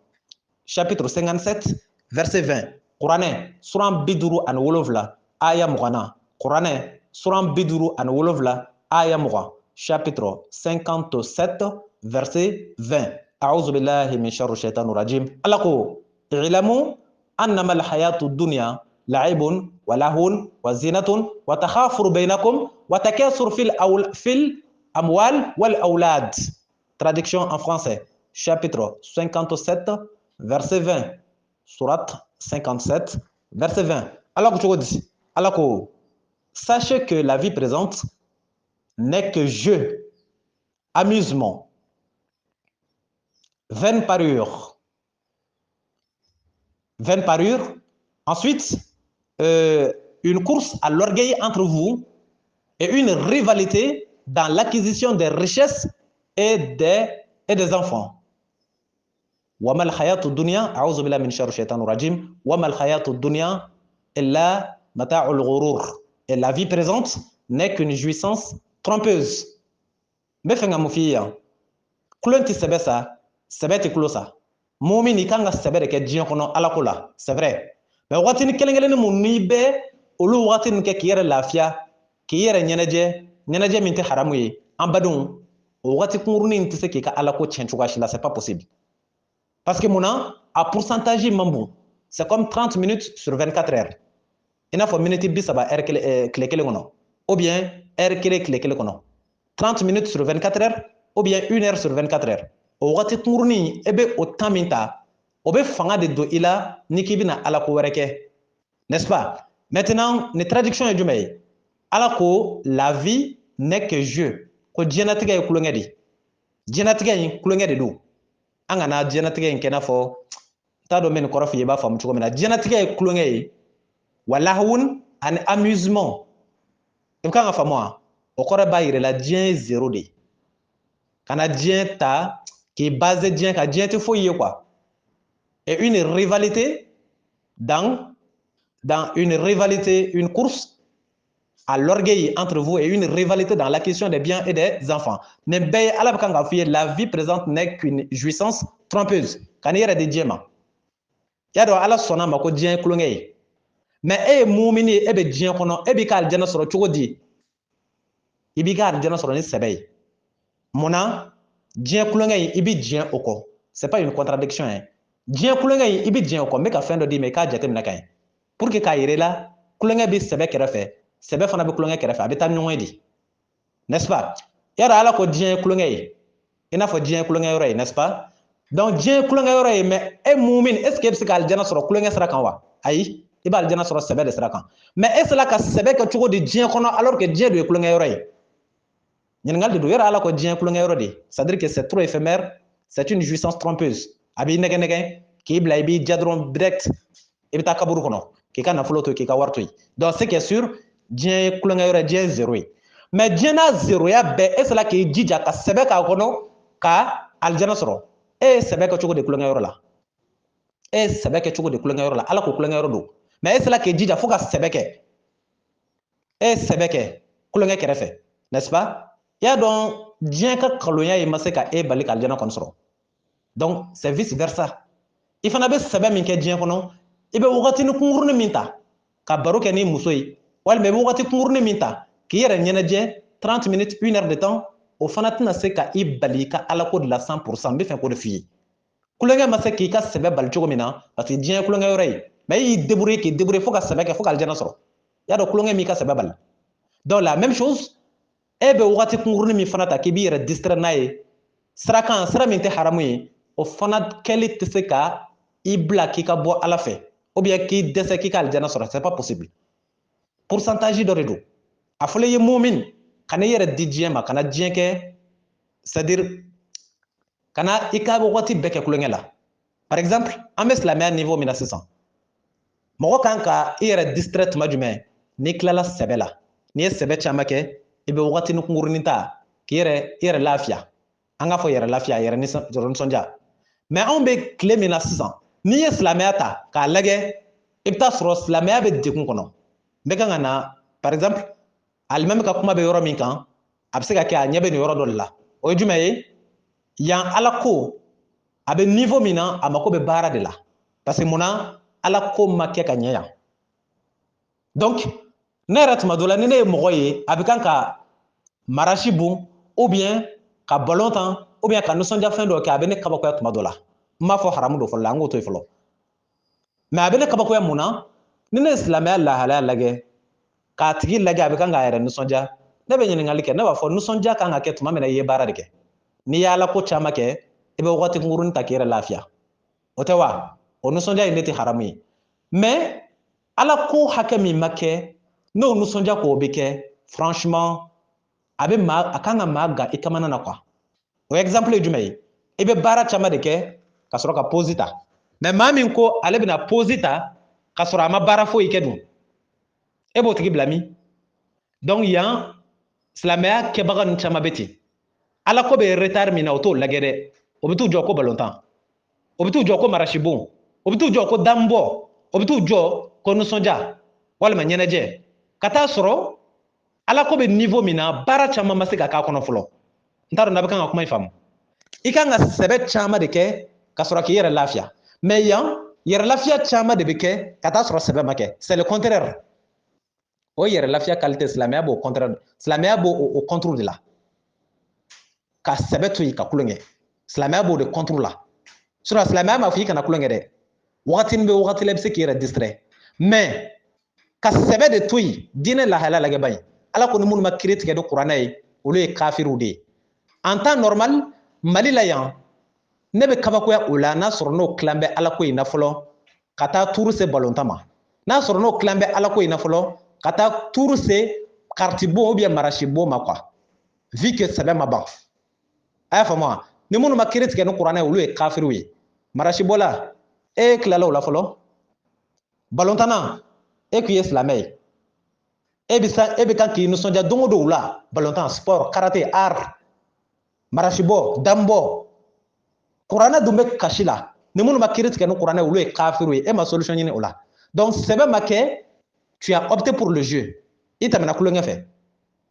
Chapitre 57, verset 20. Kuranɛ, suran 57, aya 20. Kuranɛ, suran 57, aya 20. Chapitre 57, verset 20. أعوذ بالله من شر الشيطان الرجيم. ألقوا اعلموا أنما الحياة الدنيا لعب ولهو وزينة وتخافر بينكم وتكاثر في الأموال والأولاد. Traduction en français. Chapitre 57, verset 20. Sourate 57, verset 20. Alors, sachez que la vie présente n'est que jeu, amusement, vaine parure. Vaine parure. Ensuite, une course à l'orgueil entre vous et une rivalité dans l'acquisition des richesses et des enfants. وما الحياة الدنيا أعوذ بالله من شر الشيطان الرجيم وما الحياة الدنيا إلا متاع الغرور. Et la vie présente n'est qu'une jouissance trompeuse. Mais fenga mufiya kulonti sebesa sebeti kulosa mumini kanga sebere ke diɲɛ kɔnɔ Ala ko la, c'est vrai. Mais waati ni kelen kelen mun ni bɛ olu waati nin kɛ k'i yɛrɛ lafiya k'i yɛrɛ ɲɛnajɛ min tɛ haramu ye, an badenw o waati kunkurunin tɛ se k'i ka Ala ko tiɲɛ cogoya si la, c'est pas possible. Parce que munna a pourcentage man bon, c'est comme 30 minutes sur 24 heures. I n'a fɔ minute 30 heure tile kelen kɔnɔ, ou bien heure kelen tile kelen kɔnɔ. 30 minutes sur 24 heures, ou bien 1 heure sur 24 heures. O waati kunkurunin e bɛ o temps min ta, o bɛ fanga de don i la ni k'i bɛna Ala ko wɛrɛ kɛ, n'est-ce pas? Maintenant, ni traduction ye jumɛn ye? Ala ko la vie n'est que jeu, ko diɲɛlatigɛ ye kulonkɛ de. Diɲɛlatigɛ in kulonkɛ de don. An kana diɲɛlatigɛ in kɛ n'a fɔ n t'a dɔn n bɛ nin kɔrɔ f'i ye i b'a faamu cogo min na. Diɲɛlatigɛ ye kulonkɛ ye, wa lahawun ani amusement. I bɛ kan ka faamu wa? O kɔrɔ b'a yɛrɛ la diɲɛ ye zéro de. Kana diɲɛ ta k'i baser diɲɛ kan, diɲɛ tɛ foyi ye quoi. Et une rivalité dans une course à l'orgueil entre vous et une rivalité dans l'acquisition des biens et des enfants. Ne bɛɛ ye Ala bɛ kan k'a f'i ye, la vie présente n'est qu'une jouissance trompeuse. Kan'i yɛrɛ di diɲɛ ma. y'a dɔn ala sɔnna ma ko diɲɛ ye kulonkɛ ye mais e ye mumini ye e bɛ diɲɛ kɔnɔ e b'i ka alijana sɔrɔ cogo di i b'i ka alijana sɔrɔ ni sɛbɛ ye mun na diɲɛ kulonkɛ in i bɛ diɲɛ o kɔ c'est pas une contradiction ye diɲɛ kulonkɛ in i bɛ diɲɛ o kɔ n bɛ ka fɛn dɔ d'i ma i k'a jateminɛ ka ɲɛ pour que k'a yira i la kulonkɛ bɛ sɛbɛ kɛrɛfɛ sɛbɛ fana bɛ kulonkɛ kɛrɛfɛ a bɛ taa ɲɔgɔn ye de n'est-ce pas y'a dɔn ala ko diɲɛ ye kulonkɛ ye i n'a fɔ diɲɛ ye kulonkɛ yɔrɔ ye n'est-ce pas donc diɲɛ ye kulonkɛ yɔrɔ ye mais e mumin est ce que e bɛ se ka alijana sɔrɔ kulonkɛ sira kan wa ayi i bɛ alijana sɔrɔ sɛbɛ de sira kan mais e sera ka sɛbɛ kɛ cogo di diɲɛ kɔnɔ alors que diɲɛ de ye kulonkɛ yɔrɔ ye ɲininkali de don yɔrɔ ala ko diɲɛ kulonkɛ yɔrɔ de c'est à dire que c'est trop éphémère c'est une jouissance trompeuse a b'i nɛgɛ nɛgɛ k'i bila i b'i ja dɔrɔn direct i bɛ taa kaburu kɔnɔ k'i ka nafolo to k'i ka wari to yen donc c'est que sûr diɲɛ ye kulonkɛ yɔrɔ ye diɲɛ ye zéro ye mais diɲɛ n'a zéroya bɛɛ e sera k'i jija ka sɛbɛ k'a kɔnɔ ka alijana sɔrɔ e ye sɛbɛ kɛ cogo di kulonkɛ yɔrɔ la e ye sɛbɛ kɛ cogo di kulonkɛ yɔrɔ la ala ko kulonkɛ yɔrɔ don mais e sera k'i jija fo ka sɛbɛ kɛ e ye sɛbɛ kɛ kulonkɛ kɛrɛfɛ n'est-ce pas i y'a dɔn diɲɛ ka kalonya ye ma se ka e bali ka alijana kɔni sɔrɔ donc c'est vice versa i fana bɛ sɛbɛ min kɛ diɲɛ kɔnɔ i bɛ wagatini kunkurunin min ta ka baro kɛ ni muso ye walima i bɛ wagati kunkurunin min ta k'i yɛrɛ ɲɛnajɛ 30 minutes 1 heure de temps o fana tɛna se ka i bali i ka ala ko de la 100% n bɛ fɛ k'o de f'i ye kulonkɛ ma se k'i ka sɛbɛ bali cogo min na parce que diɲɛ ye kulonkɛ yɔrɔ ye mais i y'i débrouiller k'i débrouiller fo ka sɛbɛ kɛ fo ka alijana sɔrɔ i y'a dɔn kulonkɛ m'i ka sɛbɛ bali donc la même chose e bɛ wagati kunkurunin min fana ta k'i b'i yɛrɛ distraire n'a ye sira min tɛ haramu ye o fana kɛli tɛ se ka i bila k'i ka bɔ ala fɛ ou bien k'i dɛsɛ k'i ka alijana sɔrɔ c'est pas possible pourcentage dɔ de don a fɔra i ye mumin kana i yɛrɛ di diɲɛ ma kana diɲɛ kɛ c'est à dire kana i ka wagati bɛɛ kɛ kulonkɛ la par exemple an bɛ silamɛya niveau min na sisan mɔgɔ kan ka i yɛrɛ distraire tuma jumɛn n'i tilala sɛbɛ la n'i ye sɛbɛ caman kɛ i bɛ wagatini kunkurunin ta k'i yɛrɛ lafiya an k'a fɔ yɛrɛ lafiya yɛrɛ nisɔndiya mais anw bɛ tile min na sisan n'i ye silamɛya ta k'a lajɛ i bɛ taa sɔrɔ silamɛya bɛ degun kɔnɔ n bɛ kan ka na par exemple alimami ka kuma bɛ yɔrɔ min kan a bɛ se ka kɛ a ɲɛ bɛ nin yɔrɔ dɔ de la o ye jumɛn ye yan ala ko a bɛ niveau min na a mako bɛ baara de la parce que mun na ala ko ma kɛ ka ɲɛ yan donc ne yɛrɛ tuma dɔ la ni ne ye mɔgɔ ye a bɛ kan ka marasi bon ou bien ka balon tan ou bien ka nisɔndiya fɛn dɔ kɛ a bɛ ne kabakoya tuma dɔ la n b'a fɔ haramu dɔ fɔlɔ la an k'o to yen fɔlɔ mais a bɛ ne kabakoya mun na ni ne ye silamɛya lahalaya lajɛ k'a tigi lajɛ a bɛ kan k'a yɛrɛ nisɔndiya ne bɛ ɲininkali kɛ ne b'a fɔ nisɔndiya kan ka kɛ tuma min na i ye baara de kɛ n'i ye ala ko caman kɛ i bɛ wagati kunkurunin ta k'i yɛrɛ lafiya o tɛ wa o nisɔndiya in ne tɛ haramu ye mais ala ko hakɛ min ma kɛ n'o nisɔndiya k'o bɛ kɛ franchement a kan ka maa gan i kamana na quoi o exemple ye jumɛn ye i bɛ baara caman de kɛ ka sɔrɔ ka pause ta mais maa min ko ale bɛna pause ta ka sɔrɔ a ma baara foyi kɛ dun e b'o tigi bila min donc yan silamɛya kɛbaga ninnu caman bɛ ten ala ko bɛ retard min na o t'o lajɛ dɛ o bɛ t'u jɔ ko balontan o bɛ t'u jɔ ko marasibon o bɛ t'u jɔ ko danbɔ o bɛ t'u jɔ ko nisɔndiya walima ɲɛnajɛ ka taa sɔrɔ ala ko bɛ niveau min na baara caman ma se ka k'a kɔnɔ fɔlɔ n t'a dɔn n'a bɛ kan ka kuma in faamu i kan ka sɛbɛ caman de kɛ ka sɔrɔ k'i yɛrɛ lafiya mais yan yɛrɛ lafiya caman de bɛ kɛ ka taa sɔrɔ sɛbɛ ma kɛ c'est le contraire o yɛrɛ lafiya qualité silamɛya b'o contraire silamɛya b'o contre de la ka sɛbɛ to yen ka kulonkɛ silamɛya b'o de contre la sinon silamɛya m'a fɔ i kana kulonkɛ dɛ wagatinin bɛ wagati la i bɛ se k'i yɛrɛ distraire mais ka sɛbɛ de to yen diinɛ lahalaya lajɛ ba in ala ko ni minnu ma kiiri tigɛ ni kuranɛ ye olu ye kafiriw de ye en temps normal mali la yan ne bɛ kabakoya o la n'a sɔrɔ n'o tilan bɛ ala ko in na fɔlɔ ka taa tuuru se balontan ma n'a sɔrɔ n'o tilan bɛ ala ko in na fɔlɔ ka taa tuuru se kariti bon ou bien marasi bon ma quoi vu que sɛbɛ ma ban a y'a faamu wa ni minnu ma kiiri tigɛ ni kuranɛ ye olu ye kafiriw ye marasi bɔla e tilala o la fɔlɔ balontanna e kun ye silamɛ ye e bɛ kan k'i nisɔndiya don o don o la balontan sport karate art marasibɔ danbɔ kuranɛ dun bɛ kasi la ni minnu ma kiiri tigɛ ni kuranɛ olu ye kafiriw ye e ma solution ɲini o la donc sɛbɛ ma kɛ tu as opté pour le jeu i tɛmɛna kulonkɛ fɛ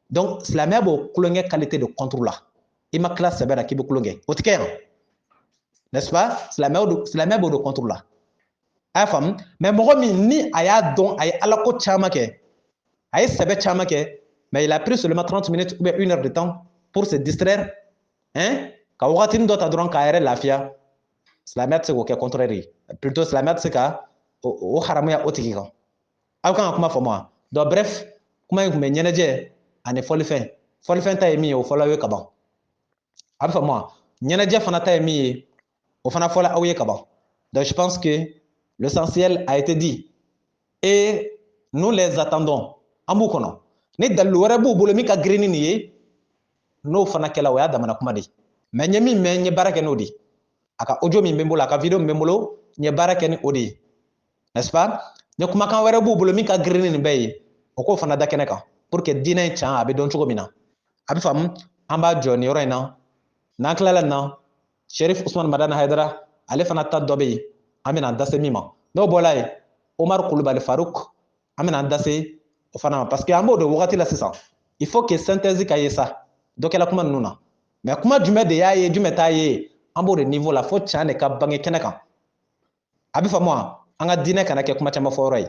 donc silamɛya b'o kulonkɛ qualité de contre la i ma tila sɛbɛ la k'i bɛ kulonkɛ o tɛ kɛ yan n'est-ce pas silamɛya b'o de contre la a y'a faamu mais mɔgɔ min ni a y'a dɔn a ye ala ko caman kɛ a ye sɛbɛ caman kɛ mais il a pris seulement 30 minutes ou bien 1 heure de temps pour se distraire hein ka wagatinin dɔ ta dɔrɔn k'a yɛrɛ lafiya silamɛya tɛ se k'o kɛ contraire ye plutôt silamɛya tɛ se ka o haramuya o tigi kan aw kan ka kuma faamu wa donc bref kuma in tun bɛ ɲɛnajɛ ani fɔlifɛn fɔlifɛn ta ye min ye o fɔla aw ye ka ban a bɛ faamu wa ɲɛnajɛ fana ta ye min ye o fana fɔla aw ye ka ban donc je pense que l'essentiel a été dit et nous les attendons an b'u kɔnɔ ni dalilu wɛrɛ b'u bolo min ka girin ni nin ye n'o fana kɛla o y'a damana kuma de mais n ye min mɛn n ye baara kɛ n'o de ye a ka audio min bɛ n bolo a ka video min bɛ n bolo n ye baara kɛ ni o de ye n'est-ce pas ni kumakan wɛrɛ b'u bolo min ka girin ni nin bɛɛ ye o k'o fana da kɛnɛ kan pour que diinɛ in can a bɛ dɔn cogo min na a bɛ faamu an b'a jɔ nin yɔrɔ in na n'an tilala nin na Sherif Usman Madani Haidara ale fana ta dɔ bɛ yen an bɛna an da se min ma n'o bɔla yen Omar Kulubali Faruk an bɛna an da se o fana ma parce que an b'o de wagati la sisan il faut que synthèse ka ye sa dɔ kɛla kuma ninnu na mais kuma jumɛn de y'a ye jumɛn t'a ye an b'o de niveau la fo can de ka bange kɛnɛ kan a bɛ faamu wa an ka diinɛ kana kɛ kuma caman fɔ yɔrɔ ye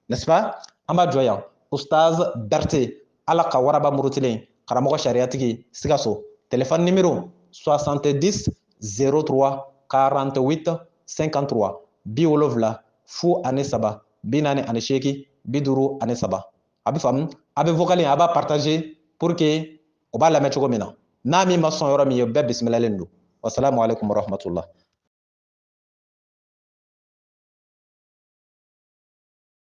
n'est-ce pas an b'a jɔ yan Ustaz Berete ala ka waraba murutilen karamɔgɔ sariyatigi Sikaso téléphone numéro 70 03 48 53 70 fu ani saba 48 53 a bɛ faamu a bɛ vocal a b'a partager pour que o b'a lamɛn cogo min na n'a min ma sɔn yɔrɔ min ye bɛɛ bisimilalen don wasalamu alaikum warahmatullah